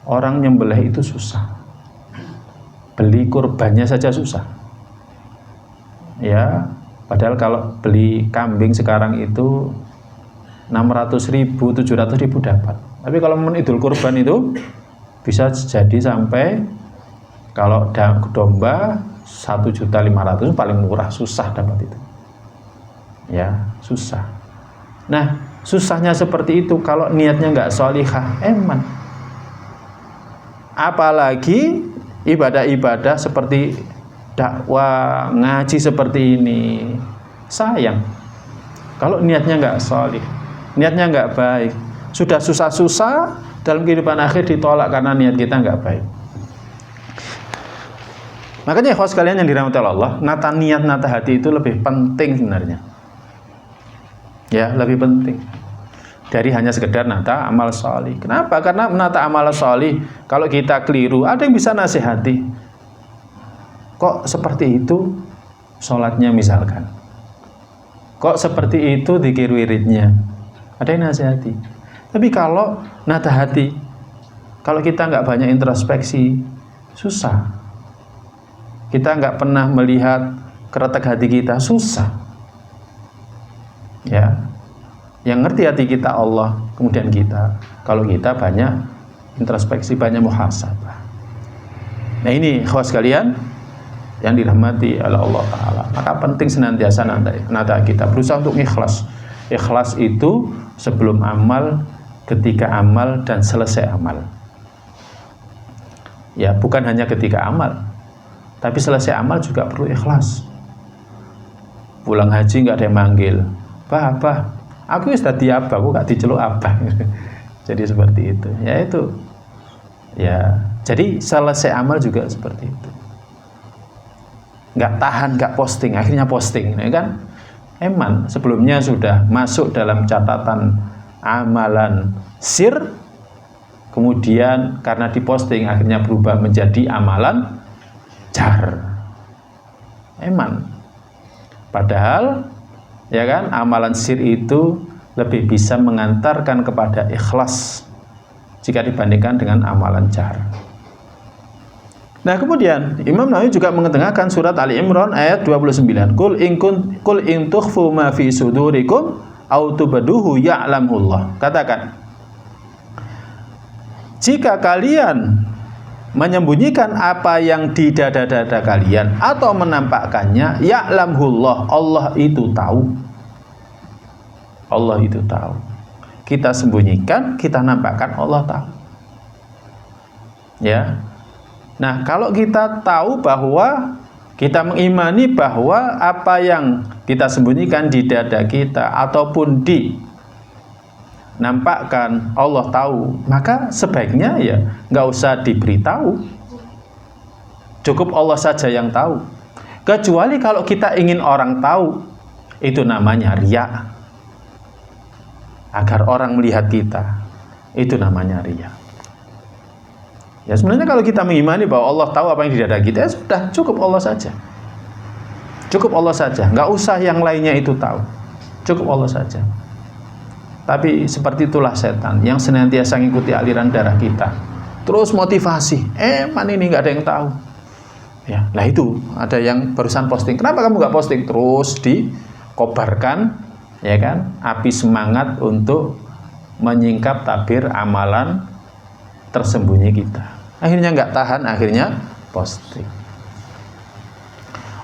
orang nyembelih itu susah. Beli kurbannya saja susah. Ya, padahal kalau beli kambing sekarang itu 600.000, 700.000 dapat. Tapi kalau momen Idul Kurban itu bisa jadi sampai, kalau domba 1.500.000 paling murah, susah dapat itu. Ya, susah. Nah, susahnya seperti itu kalau niatnya nggak sholihah, eman. Apalagi ibadah-ibadah seperti dakwah, ngaji seperti ini, sayang kalau niatnya nggak sholih, niatnya nggak baik. Sudah susah-susah dalam kehidupan akhir ditolak karena niat kita nggak baik. Makanya ikhwas sekalian yang dirahmati Allah, nata niat, nata hati itu lebih penting sebenarnya. Ya, lebih penting dari hanya sekedar nata amal sholih. Kenapa? Karena menata amal sholih, kalau kita keliru, ada yang bisa nasihati. Kok seperti itu sholatnya misalkan? Kok seperti itu dzikir wiridnya? Ada yang nasihati. Tapi kalau nata hati, kalau kita nggak banyak introspeksi, susah. Kita nggak pernah melihat keretek hati kita, susah. Ya, yang ngerti hati kita Allah, kemudian kita. Kalau kita banyak introspeksi, banyak muhasabah. Nah, ini ikhwas sekalian yang dirahmati oleh Allah Ta'ala. Maka penting senantiasa nata kita, berusaha untuk ikhlas. Ikhlas itu sebelum amal, ketika amal, dan selesai amal. Ya, bukan hanya ketika amal, tapi selesai amal juga perlu ikhlas. pulang haji nggak ada yang manggil, bah, aku sudah di abah, aku nggak diceluk abah. Jadi seperti itu. Ya itu. Ya, jadi selesai amal juga seperti itu. Nggak tahan, nggak posting, akhirnya posting, ya kan? Eman sebelumnya sudah masuk dalam catatan amalan sir, kemudian karena diposting akhirnya berubah menjadi amalan jar. Eman. Padahal, ya kan, amalan sir itu lebih bisa mengantarkan kepada ikhlas jika dibandingkan dengan amalan jar. Nah, kemudian Imam Nawawi juga mengetengahkan surat Ali Imran ayat 29. Qul in tukhfu ma fi sudurikum aw tubduhu ya'lamullah. Katakan, jika kalian menyembunyikan apa yang di dada-dada kalian atau menampakkannya, ya'lamullah, Allah itu tahu. Allah itu tahu. Kita sembunyikan, kita nampakkan, Allah tahu. Ya. Nah, kalau kita tahu bahwa kita mengimani bahwa apa yang kita sembunyikan di dada kita ataupun dinampakkan Allah tahu, maka sebaiknya ya nggak usah diberitahu. Cukup Allah saja yang tahu. Kecuali kalau kita ingin orang tahu, itu namanya riya. Agar orang melihat kita, itu namanya riya. Ya sebenarnya kalau kita mengimani bahwa Allah tahu apa yang di dada kita, ya sudah, cukup Allah saja. Cukup Allah saja, nggak usah yang lainnya itu tahu. Cukup Allah saja. Tapi seperti itulah setan yang senantiasa mengikuti aliran darah kita. Terus motivasi, ini nggak ada yang tahu. Ya, lah itu ada yang barusan posting. Kenapa kamu nggak posting? Terus dikobarkan, ya kan? Api semangat untuk menyingkap tabir amalan tersembunyi kita. Akhirnya nggak tahan, akhirnya posting.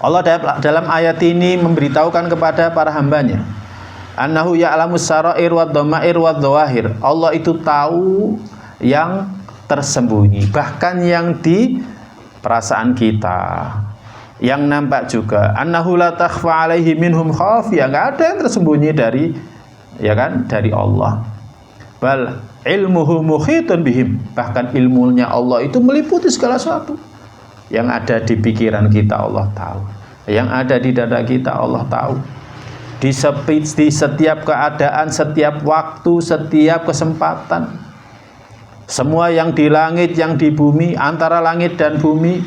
Allah dalam ayat ini memberitahukan kepada para hambanya, annahu ya'lamus sarair wad dhamair wad dhawahir. Allah itu tahu yang tersembunyi, bahkan yang di perasaan kita, yang nampak juga. Annahu la takhfa alaihi minhum khafiyah, nggak ada yang tersembunyi dari, ya kan, dari Allah. Bal ilmuhu muhitun bihim, bahkan ilmunya Allah itu meliputi segala sesuatu. Yang ada di pikiran kita Allah tahu, yang ada di dada kita Allah tahu. Di setiap keadaan, setiap waktu, setiap kesempatan, semua yang di langit, yang di bumi, antara langit dan bumi,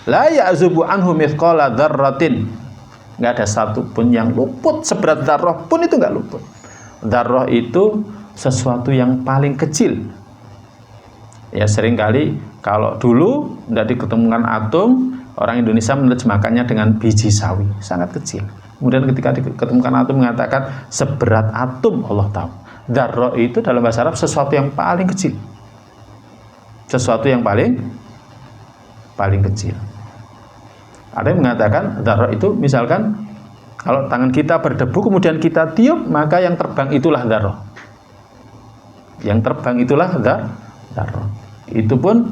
la ya'zubu anhu mithqala dzarratin, nggak ada satupun yang luput, seberat dzarrah pun itu nggak luput. Dzarrah itu sesuatu yang paling kecil. Ya seringkali kalau dulu tidak diketemukan atom, orang Indonesia menerjemahkannya dengan biji sawi, sangat kecil. Kemudian ketika diketemukan atom mengatakan seberat atom, Allah tahu. Dzarrah itu dalam bahasa Arab sesuatu yang paling kecil. Sesuatu yang paling kecil. Ada yang mengatakan dzarrah itu misalkan kalau tangan kita berdebu kemudian kita tiup, maka yang terbang itulah dzarrah. Yang terbang itulah dzarrah. Itu pun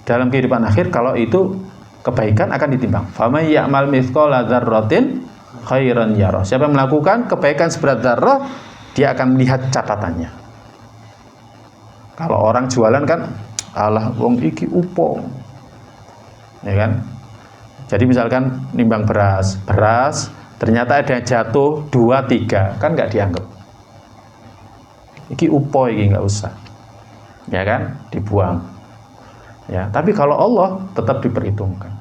dalam kehidupan akhir kalau itu kebaikan akan ditimbang. Faman ya'mal mithqala dzarratin khairan yarah. Siapa yang melakukan kebaikan seberat dzarrah, dia akan melihat catatannya. Kalau orang jualan kan, alah wong iki upo. Ya kan? Jadi misalkan nimbang beras ternyata ada yang jatuh 2, 3, kan nggak dianggap. Iki upo, iki nggak usah, ya kan, dibuang. Ya, tapi kalau Allah tetap diperhitungkan.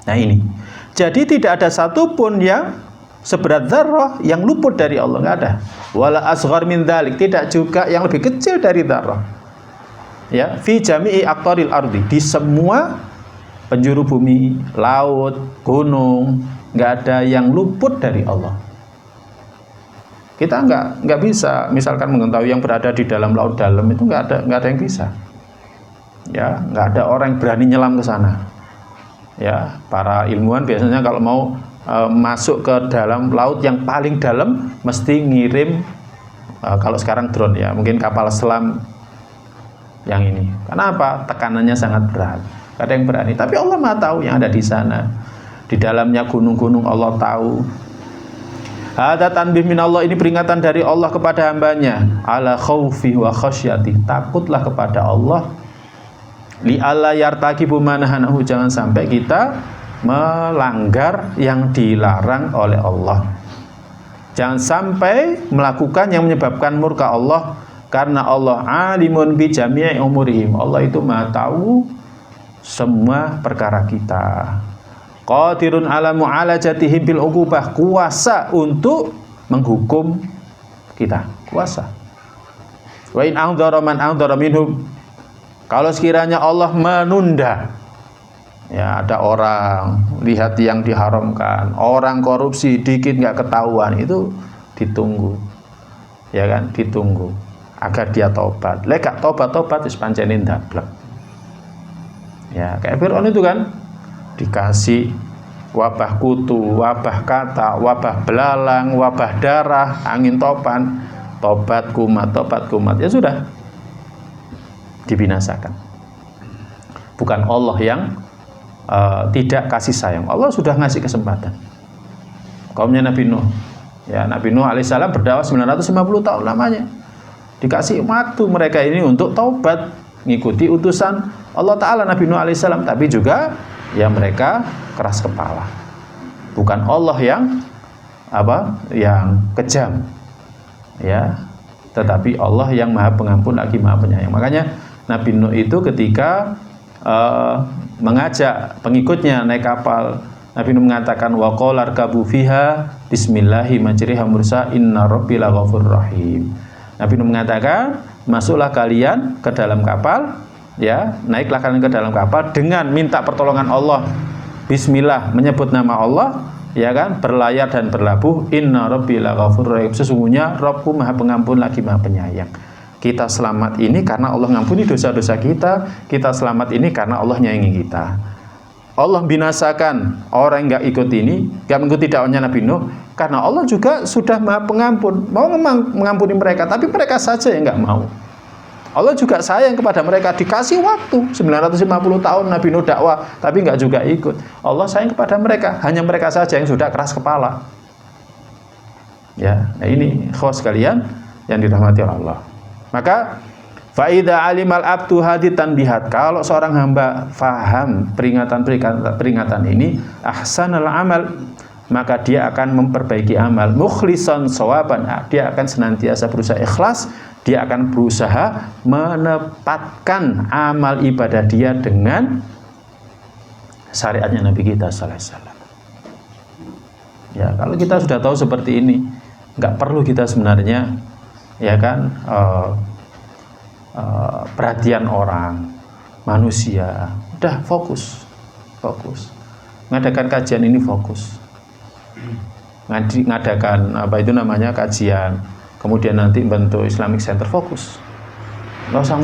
Nah ini, jadi tidak ada satupun yang seberat dzarrah yang luput dari Allah, nggak ada. Wala asghar min dzalik, tidak juga yang lebih kecil dari dzarrah. Ya, fi jami'i aqtaril ardi, di semua penjuru bumi, laut, gunung, nggak ada yang luput dari Allah. Kita nggak bisa misalkan mengetahui yang berada di dalam laut dalam itu, nggak ada yang bisa. Ya, nggak ada orang yang berani nyelam ke sana. Ya, para ilmuwan biasanya kalau mau masuk ke dalam laut yang paling dalam mesti ngirim kalau sekarang drone, ya mungkin kapal selam yang ini. Karena apa? Tekanannya sangat berat. Nggak ada yang berani. Tapi Allah Maha tahu yang ada di sana. di dalamnya gunung-gunung Allah tahu. Hadza tanbih minallah, ini peringatan dari Allah kepada hambanya, ala khaufi wa khasyati, takutlah kepada Allah, li alla yartakibu manahanahu, jangan sampai kita melanggar yang dilarang oleh Allah. Jangan sampai melakukan yang menyebabkan murka Allah, karena Allah alimun bi jami'i umurihim, Allah itu Maha tahu semua perkara kita. Qadirun ala mu'alajatihim bil uqubah, kuasa untuk menghukum kita, kuasa. Wa in anzara man anzara minhum, kalau sekiranya Allah menunda, ya ada orang lihat yang diharamkan, orang korupsi dikit nggak ketahuan, itu ditunggu, ya kan, ditunggu agar dia tobat. Lek gak tobat wis pancene ndablek. Ya kayak Fir'aun itu kan, dikasih wabah kutu, wabah kata, wabah belalang, wabah darah, angin topan, tobat kumat, ya sudah, dibinasakan. Bukan Allah yang tidak kasih sayang, Allah sudah ngasih kesempatan. Kaumnya Nabi Nuh, ya Nabi Nuh alaihissalam berdakwah 950 tahun lamanya, dikasih waktu mereka ini untuk taubat, ngikuti utusan Allah Ta'ala Nabi Nuh alaihissalam, tapi juga ya mereka keras kepala. Bukan Allah yang yang kejam, ya, tetapi Allah yang Maha Pengampun lagi Maha Penyayang. Makanya Nabi Nuh itu ketika mengajak pengikutnya naik kapal, Nabi Nuh mengatakan wa qala arkabu fiha bismillahi majriha mursa inna rabbi laghafurur rahim. Nabi Nuh mengatakan, masuklah kalian ke dalam kapal, ya, naiklah kalian ke dalam kapal dengan minta pertolongan Allah, bismillah, menyebut nama Allah, ya kan, berlayar dan berlabuh, inna rabbi laghafurur rahim, sesungguhnya Rabbku Maha Pengampun lagi Maha Penyayang. Kita selamat ini karena Allah ngampuni dosa-dosa kita, kita selamat ini karena Allah nyayangi kita. Allah binasakan orang yang nggak ikut ini, nggak mengikuti dakwahnya Nabi Nuh, karena Allah juga sudah Maha Pengampun, mau mengampuni mereka, tapi mereka saja yang nggak mau. Allah juga sayang kepada mereka, dikasih waktu 950 tahun Nabi Nuh dakwah, tapi nggak juga ikut. Allah sayang kepada mereka, hanya mereka saja yang sudah keras kepala. Ya, nah ini khos kalian yang dirahmati Allah. Maka faida alimal abdu hadit tanbihat, kalau seorang hamba faham peringatan ini, ahsanal amal, maka dia akan memperbaiki amal, mukhlisan shawaban, dia akan senantiasa berusaha ikhlas, dia akan berusaha menepatkan amal ibadah dia dengan syariatnya Nabi kita sallallahu alaihi wasallam. Ya, kalau kita sudah tahu seperti ini, nggak perlu kita sebenarnya, ya kan, perhatian orang, manusia, udah fokus, ngadakan kajian ini fokus, ngadakan kajian, kemudian nanti bentuk Islamic Center, fokus, nggak usah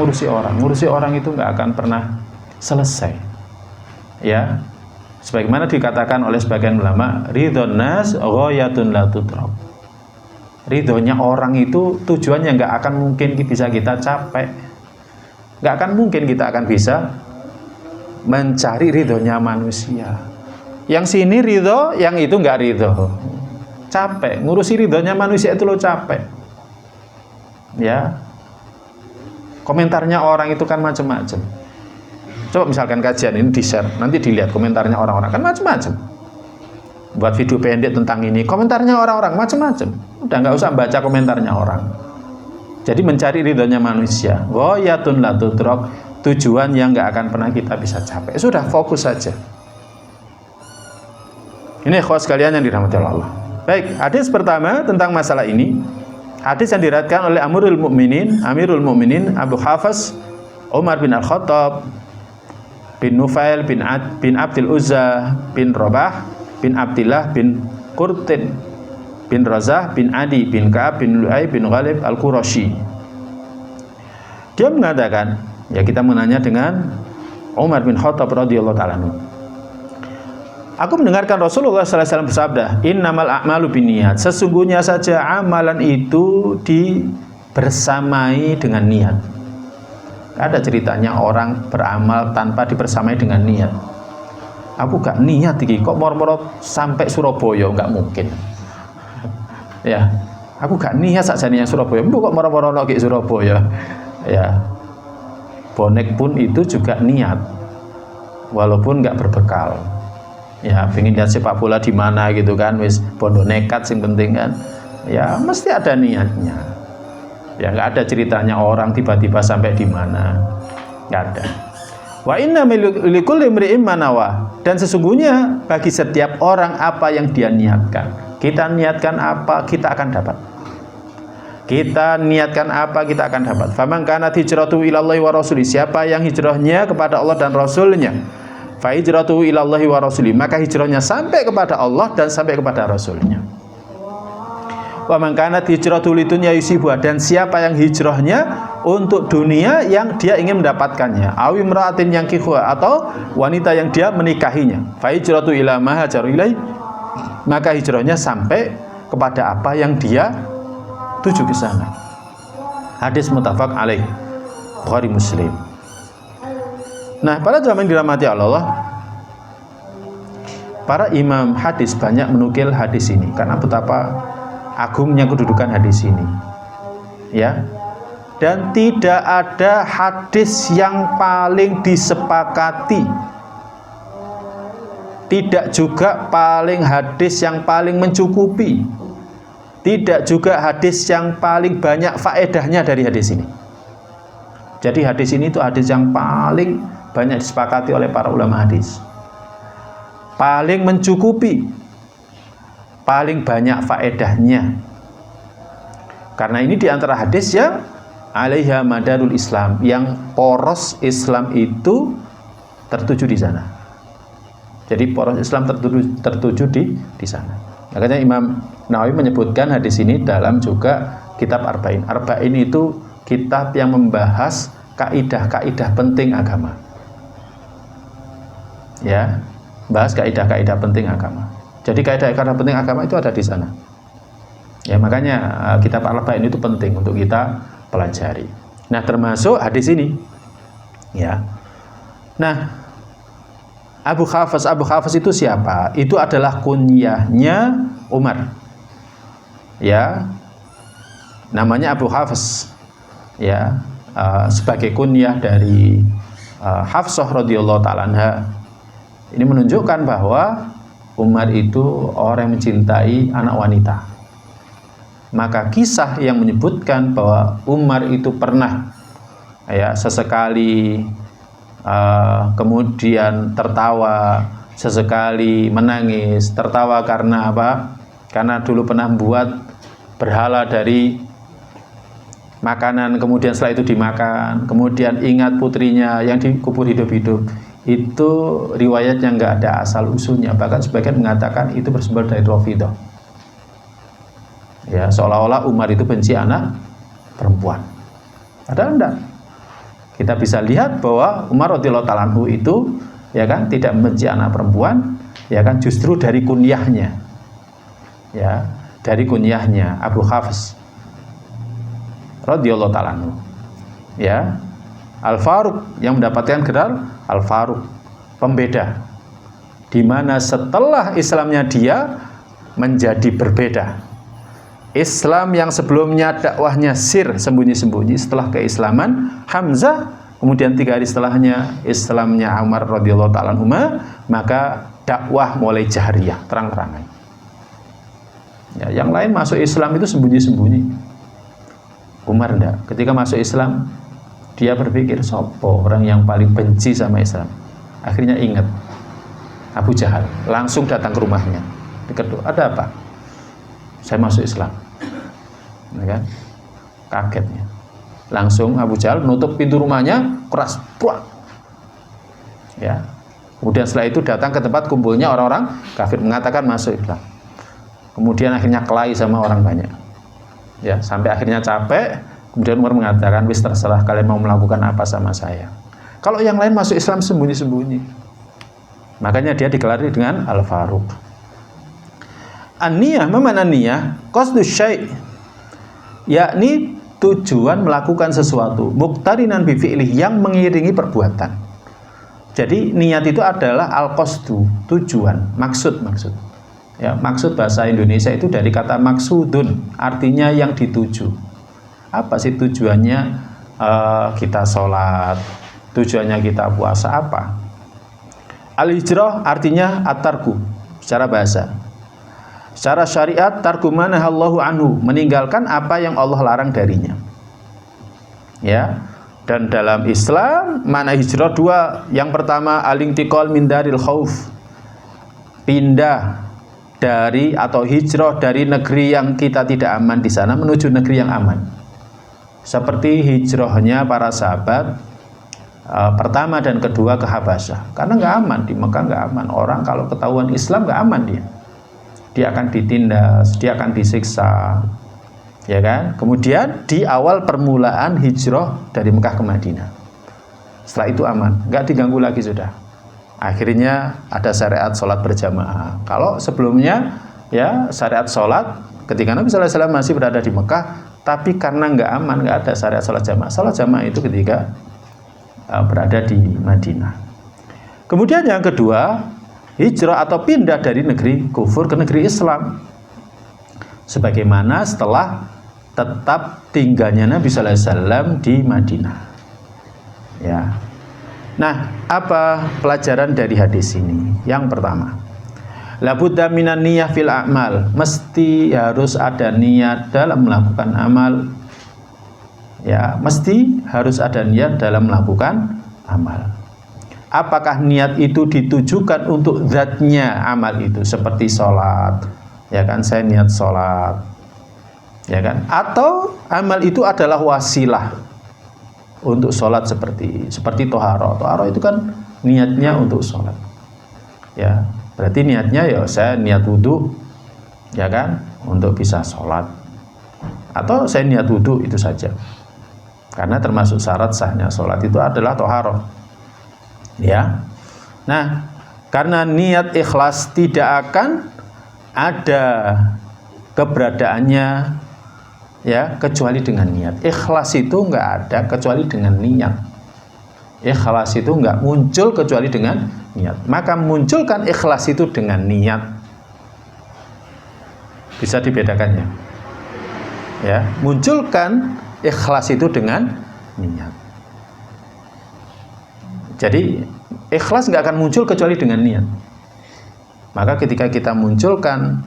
ngurusi orang itu nggak akan pernah selesai, ya. Sebagaimana dikatakan oleh sebagian ulama, ridhon nas ghayatun la tudrak. Ridhonya orang itu tujuannya nggak akan mungkin bisa kita capai, nggak akan mungkin kita akan bisa mencari ridhonya manusia. Yang sini ridho, yang itu nggak ridho, capek ngurusi ridhonya manusia itu lo capek, ya. Komentarnya orang itu kan macam-macam. Coba misalkan kajian ini di-share, nanti dilihat komentarnya orang-orang kan macam-macam. Buat video pendek tentang ini, komentarnya orang-orang macam-macam. Udah nggak usah baca komentarnya orang. Jadi mencari ridhonya manusia, ghayatun la tudrak, tujuan yang nggak akan pernah kita bisa capai. Sudah fokus saja. Ini ikhwas sekalian yang dirahmati Allah. Baik, hadis pertama tentang masalah ini, hadis yang diriwayatkan oleh Amirul Mukminin Abu Hafs Umar bin Al-Khattab bin Nufail bin Abdul Uzza bin Rabah bin Abdillah bin Qurtin bin Razah bin Adi bin Ka'ab bin Lu'ay bin Ghalib Al-Qurashi. Dia mengatakan, ya kita menanya dengan Umar bin Khattab radhiyallahu ta'ala anhu. Aku mendengarkan Rasulullah sallallahu alaihi wasallam bersabda, innamal a'malu binniyat, sesungguhnya saja amalan itu dibersamai dengan niat. Ada ceritanya orang beramal tanpa dibersamai dengan niat. Aku gak niat iki, kok moro-moro sampai Surabaya, nggak mungkin. Ya, aku gak niat sakjane yang Surabaya, mbok kok moro-moro nang Surabaya. Ya. Bonek pun itu juga niat. Walaupun nggak berbekal. Ya, pengen lihat sepak bola di mana gitu kan, wis bondo nekat sing penting kan. Ya, mesti ada niatnya. Ya, nggak ada ceritanya orang tiba-tiba sampai di mana. Nggak ada. Wa inna likulli imri'in ma nawa, dan sesungguhnya bagi setiap orang apa yang dia niatkan. Kita niatkan apa, kita akan dapat. Kita niatkan apa, kita akan dapat. Faman kanat hijratuhu ilallahi wa rasuli, siapa yang hijrahnya kepada Allah dan Rasulnya, fa hijratuhu ilallahi wa rasuli, maka hijrahnya sampai kepada Allah dan sampai kepada Rasulnya. Wa man kanat hijratuhu lidunya yusibuha, dan siapa yang hijrahnya untuk dunia yang dia ingin mendapatkannya, awi imra'atin yankihuha, atau wanita yang dia menikahinya, fa hijratuhu ila ma hajaru ilaihi, maka hijrahnya sampai kepada apa yang dia tuju ke sana. Hadis muttafaq alaih, Bukhari Muslim. Nah, para jamaah yang dirahmati Allah, para imam hadis banyak menukil hadis ini karena betapa agungnya kedudukan hadis ini. Ya. Dan tidak ada hadis yang paling disepakati. Tidak juga hadis yang paling mencukupi. Tidak juga hadis yang paling banyak faedahnya dari hadis ini. Jadi hadis ini itu hadis yang paling banyak disepakati oleh para ulama hadis. Paling mencukupi, paling banyak faedahnya. Karena ini diantara hadis yang alaiha madarul Islam, yang poros Islam itu tertuju di sana. Jadi poros Islam tertuju di sana. Makanya Imam Nawawi menyebutkan hadis ini dalam juga kitab Arba'in. Arba'in itu kitab yang membahas kaidah-kaidah penting agama. Ya, bahas kaidah-kaidah penting agama. Jadi kaidah-kaidah penting agama itu ada di sana. Ya, makanya kitab Arba'in itu penting untuk kita pelajari. Nah, termasuk hadis ini. Ya. Nah, Abu Hafs itu siapa? Itu adalah kunyahnya Umar. Ya. Namanya Abu Hafs. Ya, sebagai kunyah dari Hafsah radhiyallahu ta'ala anha. Ini menunjukkan bahwa Umar itu orang yang mencintai anak wanita. Maka kisah yang menyebutkan bahwa Umar itu pernah ya sesekali kemudian tertawa, sesekali menangis. Tertawa karena apa? Karena dulu pernah buat berhala dari makanan, kemudian setelah itu dimakan, kemudian ingat putrinya yang dikubur hidup-hidup. Itu riwayatnya nggak ada asal usulnya, bahkan sebagian mengatakan itu bersumber dari Rafidhah. Ya, seolah-olah Umar itu benci anak perempuan. Padahal enggak. Kita bisa lihat bahwa Umar radhiyallahu ta'ala anhu itu ya kan tidak membenci anak perempuan, ya kan, justru dari kunyahnya. Ya, dari kunyahnya Abu Hafs radhiyallahu ta'ala anhu. Ya. Al-Faruq, yang mendapatkan gelar Al-Faruq, pembeda, di mana setelah Islamnya dia menjadi berbeda. Islam yang sebelumnya dakwahnya sir, sembunyi-sembunyi, setelah keislaman Hamzah, kemudian 3 hari setelahnya Islamnya Umar radhiyallahu ta'ala anhu, maka dakwah mulai jahriyah, terang-terangan. Ya, yang lain masuk Islam itu sembunyi-sembunyi. Umar enggak. Ketika masuk Islam, dia berpikir, sopo orang yang paling benci sama Islam. Akhirnya ingat Abu Jahal, langsung datang ke rumahnya. Diketuk, ada apa? Saya masuk Islam. Ya kan? Kagetnya. Langsung Abu Jahal menutup pintu rumahnya keras. Buat. Ya. Kemudian setelah itu datang ke tempat kumpulnya orang-orang kafir, mengatakan masuk Islam. Kemudian akhirnya kelahi sama orang banyak. Ya, sampai akhirnya capek. Kemudian Umar mengatakan, wis terserah kalian mau melakukan apa sama saya. Kalau yang lain masuk Islam sembunyi-sembunyi. Makanya dia digelari dengan Al-Faruq. An-niyah, memang an-niyah, qasdus syai', yakni tujuan melakukan sesuatu, muqtarinan bi fi'lih, yang mengiringi perbuatan. Jadi niat itu adalah al-qasdu, tujuan, maksud. Ya, maksud bahasa Indonesia itu dari kata maksudun, artinya yang dituju. Apa sih tujuannya kita sholat, tujuannya kita puasa apa? Al-hijrah artinya at-tarku secara bahasa. Secara syariat, tarku manahallahu anhu, meninggalkan apa yang Allah larang darinya. Ya. Dan dalam Islam mana hijrah dua. Yang pertama al-intiqal min daril khauf, pindah dari atau hijrah dari negeri yang kita tidak aman di sana menuju negeri yang aman. Seperti hijrahnya para sahabat pertama dan kedua ke Habasyah, karena nggak aman di Mekah, nggak aman. Orang kalau ketahuan Islam nggak aman dia akan ditindas, dia akan disiksa. Ya kan? Kemudian di awal permulaan hijrah dari Mekah ke Madinah, setelah itu aman, nggak diganggu lagi sudah. Akhirnya ada syariat sholat berjamaah. Kalau sebelumnya ya syariat sholat ketika Nabi SAW masih berada di Mekah, tapi karena nggak aman, nggak ada syariat sholat jamaah. Sholat jamaah itu ketika berada di Madinah. Kemudian yang kedua, hijrah atau pindah dari negeri kufur ke negeri Islam. Sebagaimana setelah tetap tinggalnya Nabi sallallahu alaihi wasallam di Madinah. Ya. Nah, apa pelajaran dari hadis ini? Yang pertama, la budda minan niyyah fil a'mal. Mesti harus ada niat dalam melakukan amal. Ya, mesti harus ada niat dalam melakukan amal. Apakah niat itu ditujukan untuk zatnya amal itu, seperti sholat, ya kan, saya niat sholat, ya kan, atau amal itu adalah wasilah untuk sholat, seperti toharoh. Toharoh itu kan niatnya untuk sholat, ya, berarti niatnya ya saya niat wudhu, ya kan, untuk bisa sholat, atau saya niat wudhu itu saja, karena termasuk syarat sahnya sholat itu adalah toharoh, ya. Nah, karena niat ikhlas tidak akan ada keberadaannya, ya, kecuali dengan niat. Ikhlas itu nggak ada kecuali dengan niat. Ikhlas itu nggak muncul kecuali dengan niat. Maka munculkan ikhlas itu dengan niat. Bisa dibedakannya, ya. Munculkan ikhlas itu dengan niat. Jadi ikhlas nggak akan muncul kecuali dengan niat. Maka ketika kita munculkan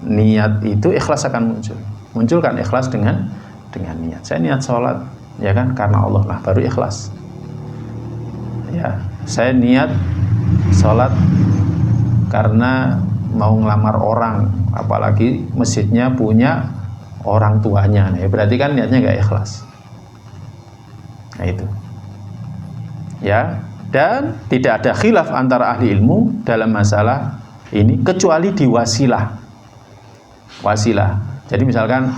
niat itu, ikhlas akan muncul. Munculkan ikhlas dengan niat. Saya niat sholat, ya kan, karena Allah lah, baru ikhlas. Ya, saya niat sholat karena mau ngelamar orang, apalagi masjidnya punya orang tuanya, nah, berarti kan niatnya nggak ikhlas. Nah itu, ya. Dan tidak ada khilaf antara ahli ilmu dalam masalah ini kecuali di wasilah. Jadi misalkan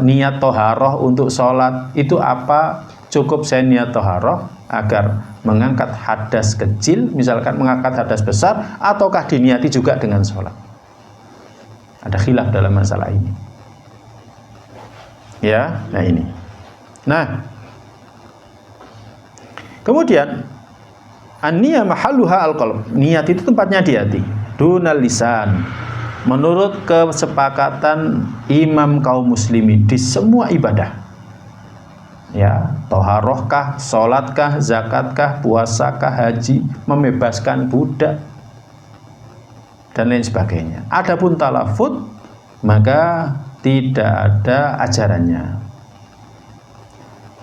niat toharoh untuk sholat itu apa? Cukup saya niat toharoh agar mengangkat hadas kecil, misalkan mengangkat hadas besar, ataukah diniati juga dengan sholat? Ada khilaf dalam masalah ini. Ya, nah ini. Nah, kemudian an-niyah mahalluha al-qalb. Niat itu tempatnya di hati. Dunal lisan. Menurut kesepakatan imam kaum muslimin di semua ibadah. Ya, toharohkah, sholatkah, zakatkah, puasakah, haji, membebaskan budak dan lain sebagainya. Adapun talafut, maka tidak ada ajarannya.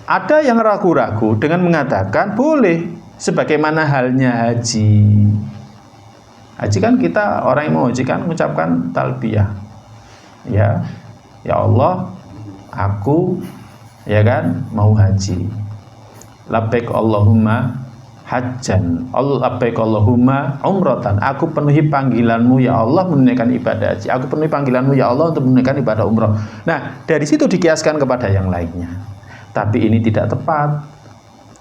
Ada yang ragu-ragu dengan mengatakan boleh, sebagaimana halnya haji. Haji kan kita, orang yang mau haji kan mengucapkan talbiyah. Ya Allah, aku, ya kan, mau haji. Labbaik Allahumma hajjan, labbaik Allahumma umratan. Aku penuhi panggilanmu ya Allah menunaikan ibadah haji. Aku penuhi panggilanmu ya Allah untuk menunaikan ibadah umrah. Nah, dari situ dikiaskan kepada yang lainnya. Tapi ini tidak tepat,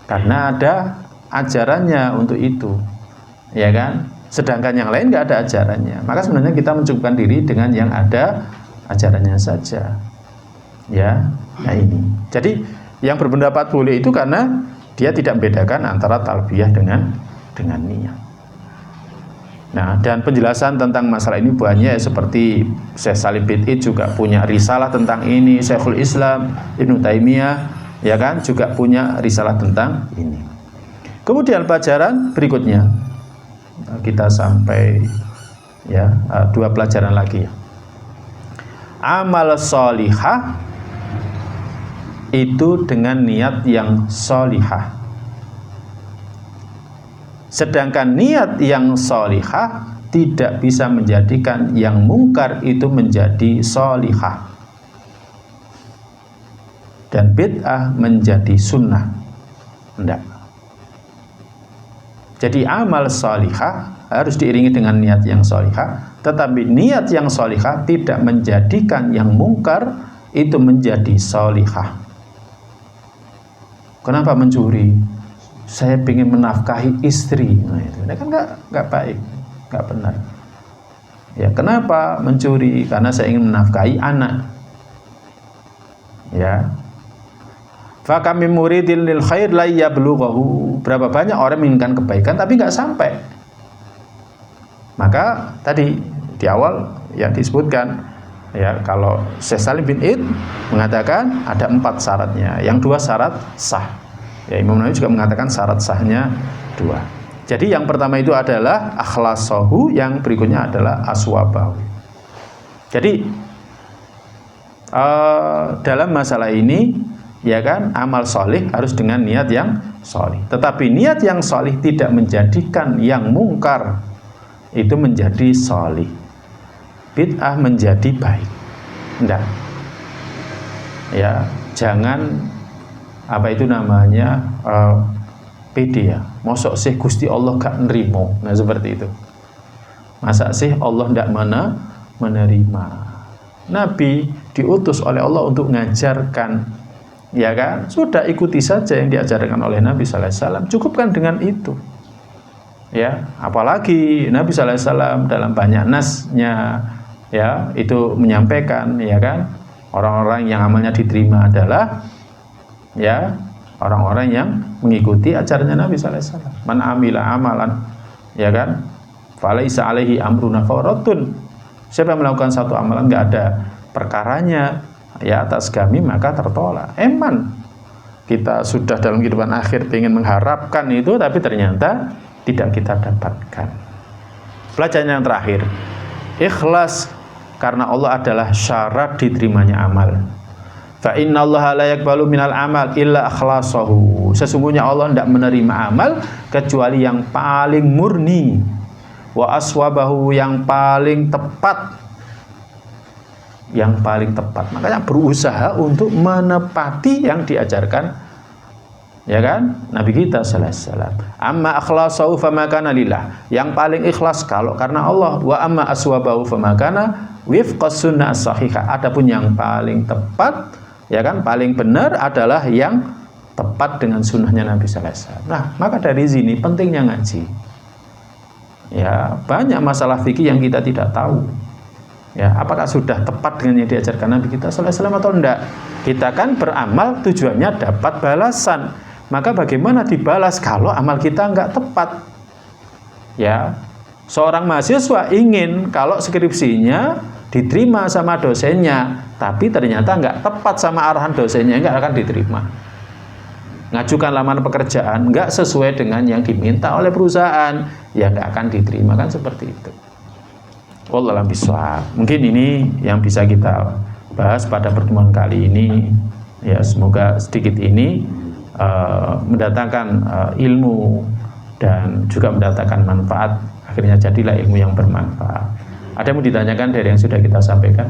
karena ada ajarannya untuk itu, ya kan. Sedangkan yang lain nggak ada ajarannya. Maka sebenarnya kita mencukupkan diri dengan yang ada ajarannya saja, ya. Nah ini. Jadi yang berpendapat boleh itu karena dia tidak membedakan antara talbiyah dengan dengan niat. Nah, dan penjelasan tentang masalah ini banyak, seperti Syekh Salim bin Id juga punya risalah tentang ini, Syekhul Islam Ibnu Taimiyah ya kan juga punya risalah tentang ini. Kemudian pelajaran berikutnya kita sampai ya 2 pelajaran lagi ya. Amal sholihah itu dengan niat yang sholihah. Sedangkan niat yang sholihah tidak bisa menjadikan yang mungkar itu menjadi sholihah. Dan bid'ah menjadi sunnah. Tidak. Jadi amal sholihah harus diiringi dengan niat yang sholihah. Tetapi niat yang sholihah tidak menjadikan yang mungkar itu menjadi sholihah. Kenapa mencuri? Saya ingin menafkahi istri, nah itu kan nggak baik, nggak benar. Ya kenapa mencuri? Karena saya ingin menafkahi anak. Ya. Fakami muridin lil khair la yablughahu. Berapa banyak orang menginginkan kebaikan tapi nggak sampai. Maka tadi di awal yang disebutkan ya kalau Syekh Salim bin Id mengatakan ada 4 syaratnya, yang 2 syarat sah. Ya, Imam Nawawi juga mengatakan syarat sahnya 2. Jadi yang pertama itu adalah akhlasahu, yang berikutnya adalah aswabahu. Jadi dalam masalah ini ya kan amal solih harus dengan niat yang solih. Tetapi niat yang solih tidak menjadikan yang mungkar itu menjadi solih. Bid'ah menjadi baik. Enggak. Ya, jangan apa itu namanya pede ya, mosok sih Gusti Allah gak nerimo. Nah seperti itu, masa sih Allah tidak menerima. Nabi diutus oleh Allah untuk mengajarkan, ya kan, sudah ikuti saja yang diajarkan oleh Nabi Sallallahu Alaihi Wasallam, cukupkan dengan itu ya. Apalagi Nabi Sallallahu Alaihi Wasallam dalam banyak nasnya ya itu menyampaikan ya kan, orang-orang yang amalnya diterima adalah ya orang-orang yang mengikuti ajarannya Nabi sallallahu alaihi wasallam. Man amila amalan ya kan falaisa alaihi amruna fawaratun. Siapa yang melakukan satu amalan enggak ada perkaranya ya atas kami maka tertolak. Eman kita sudah dalam kehidupan akhir ingin mengharapkan itu tapi ternyata tidak kita dapatkan. Pelajaran yang terakhir, ikhlas karena Allah adalah syarat diterimanya amal. Fa innallaha la yaqbalu minal amal illa akhlasahu. Sesungguhnya Allah tidak menerima amal kecuali yang paling murni. Wa aswabahu, yang paling tepat. Yang paling tepat. Makanya berusaha untuk menepati yang diajarkan ya kan Nabi kita sallallahu alaihi wasallam. Amma akhlasahu fama kana lillah. Yang paling ikhlas kalau karena Allah. Wa amma aswabahu fama kana wifqa sunnah sahihah. Adapun yang paling tepat ya kan paling benar adalah yang tepat dengan sunnahnya Nabi sallallahu alaihi wasallam. Nah, maka dari sini pentingnya ngaji. Ya, banyak masalah fikih yang kita tidak tahu. Ya, apakah sudah tepat dengan yang diajarkan Nabi kita sallallahu alaihi wasallam atau enggak? Kita kan beramal tujuannya dapat balasan. Maka bagaimana dibalas kalau amal kita enggak tepat? Ya. Seorang mahasiswa ingin kalau skripsinya diterima sama dosennya, tapi ternyata nggak tepat sama arahan dosennya, nggak akan diterima. Ngajukan lamaran pekerjaan nggak sesuai dengan yang diminta oleh perusahaan, ya nggak akan diterima, kan seperti itu. Wallahu a'lam bishawab. Mungkin ini yang bisa kita bahas pada pertemuan kali ini. Ya, semoga sedikit ini mendatangkan ilmu dan juga mendatangkan manfaat. Akhirnya jadilah ilmu yang bermanfaat. Ada yang mau ditanyakan dari yang sudah kita sampaikan?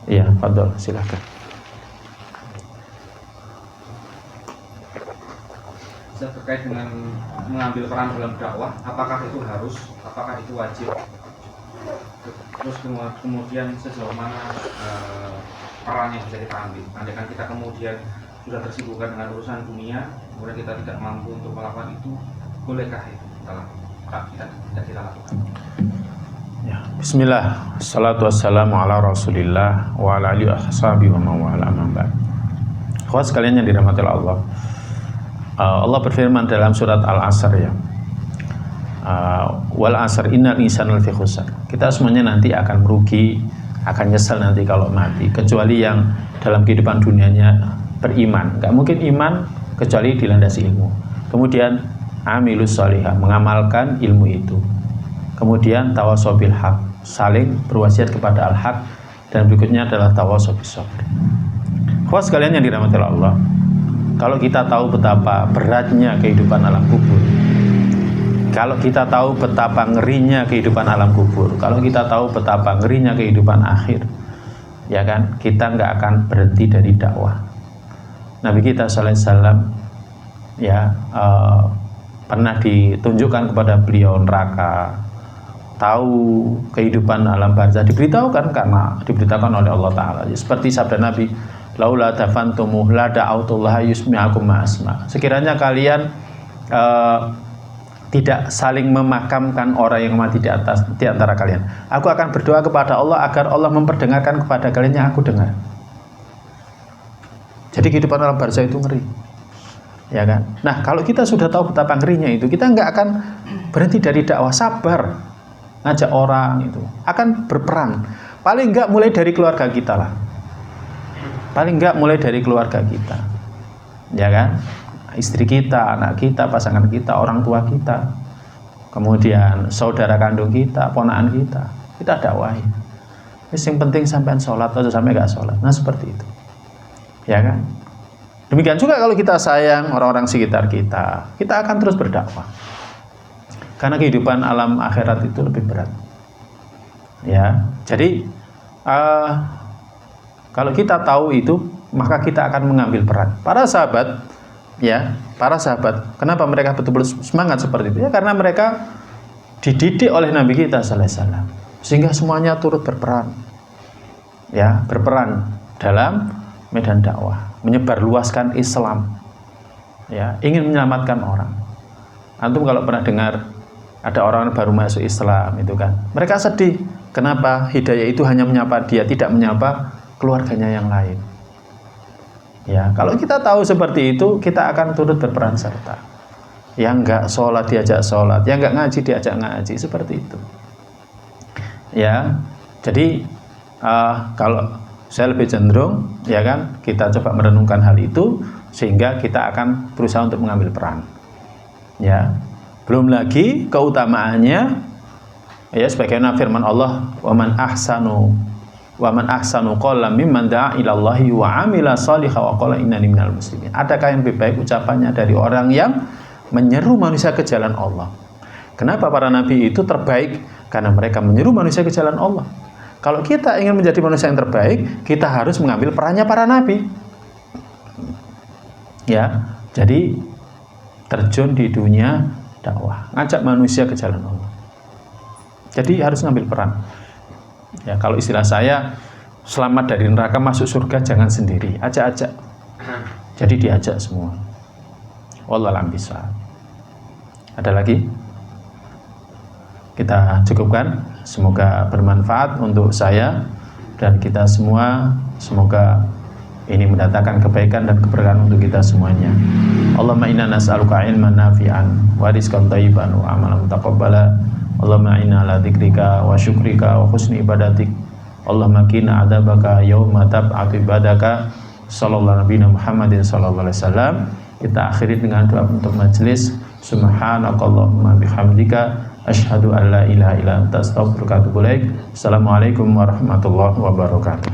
Iya, fadhol, silakan. Terkait dengan mengambil peran dalam dakwah, apakah itu harus, apakah itu wajib? Terus kemudian sejauh mana peran yang bisa kita ambil? Andaikan kita kemudian sudah tersibukkan dengan urusan dunia, kemudian kita tidak mampu untuk melakukan itu, bolehkah itu kita lakukan? Ya, bismillah, salatu wassalamu ala rasulillah wa ala alihi washabihi wa mawala mambad. Khawas sekalian yang dirahmati Allah. Allah berfirman dalam surat Al-Asr ya, wal asr innal insana lafi khusr. Kita semuanya nanti akan merugi, akan nyesal nanti kalau mati, kecuali yang dalam kehidupan dunianya beriman. Enggak mungkin iman kecuali dilandasi ilmu. Kemudian amilus sholihah, mengamalkan ilmu itu. Kemudian tawasau bil haq, saling berwasiat kepada al-haq, dan berikutnya adalah tawasau bis sabr. Khusus sekalian yang dirahmati Allah, kalau kita tahu betapa beratnya kehidupan alam kubur, kalau kita tahu betapa ngerinya kehidupan alam kubur, kalau kita tahu betapa ngerinya kehidupan akhir, ya kan, kita nggak akan berhenti dari dakwah. Nabi kita sallallahu alaihi wasallam ya pernah ditunjukkan kepada beliau neraka, tahu kehidupan alam barzah, diberitahukan karena diberitakan oleh Allah Ta'ala. Seperti sabda Nabi, laula dafantumuh la da'autullaha yusmi'akum ma'asma. Sekiranya kalian tidak saling memakamkan orang yang mati di antara kalian, aku akan berdoa kepada Allah agar Allah memperdengarkan kepada kalian yang aku dengar. Jadi kehidupan alam barzah itu ngeri, ya kan? Nah, kalau kita sudah tahu betapa ngerinya itu, kita nggak akan berhenti dari dakwah, sabar, ngajak orang itu, akan berperan. Paling nggak mulai dari keluarga kita lah. Paling nggak mulai dari keluarga kita, ya kan? Istri kita, anak kita, pasangan kita, orang tua kita, kemudian saudara kandung kita, ponakan kita dakwahi. Yang penting sampai sholat atau sampai nggak sholat. Nah seperti itu, ya kan? Demikian juga kalau kita sayang orang-orang sekitar kita akan terus berdakwah. Karena kehidupan alam akhirat itu lebih berat. Ya, jadi kalau kita tahu itu, maka kita akan mengambil peran. Para sahabat, kenapa mereka betul-betul semangat seperti itu? Ya, karena mereka dididik oleh Nabi kita sallallahu alaihi wasallam, sehingga semuanya turut berperan. Ya, berperan dalam medan dakwah, menyebarluaskan Islam. Ya, ingin menyelamatkan orang. Antum kalau pernah dengar ada orang baru masuk Islam itu kan, mereka sedih. Kenapa hidayah itu hanya menyapa dia, tidak menyapa keluarganya yang lain? Ya, kalau kita tahu seperti itu, kita akan turut berperan serta. Yang enggak sholat diajak sholat, yang enggak ngaji diajak ngaji, seperti itu. Ya, jadi kalau saya lebih cenderung, ya kan, kita coba merenungkan hal itu sehingga kita akan berusaha untuk mengambil peran. Ya, belum lagi keutamaannya, ya, sebagaimana firman Allah, wa man ahsanu qawlan mimman da'a ilallahi wa amila shalihan wa qala innani minal muslimin. Adakah yang lebih baik ucapannya dari orang yang menyeru manusia ke jalan Allah? Kenapa para nabi itu terbaik? Karena mereka menyeru manusia ke jalan Allah. Kalau kita ingin menjadi manusia yang terbaik, kita harus mengambil perannya para nabi. Ya, jadi terjun di dunia dakwah, ngajak manusia ke jalan Allah. Jadi harus ngambil peran. Ya, kalau istilah saya, selamat dari neraka masuk surga jangan sendiri, ajak-ajak. Jadi diajak semua. Wallahu a'lam bishawab. Ada lagi? Kita cukupkan. Semoga bermanfaat untuk saya dan kita semua. Semoga ini mendatangkan kebaikan dan keberkahan untuk kita semuanya. Allahumma inna nas'aluka ilman nafi'an wa rizqan thayyiban wa amalan mutaqabbala. Allahumma inna ala dzikrika wa syukrika wa husni ibadatik. Allahumma qina adzabaka yauma tab'atu ibadaka. Sallallahu nabiyina Muhammadin sallallahu alaihi wasallam. Kita akhiri dengan doa untuk majelis. Subhanakallahumma bihamdika asyhadu an la ilaha illa anta astaghfiruka wa atubu ilaik. Assalamualaikum warahmatullahi wabarakatuh.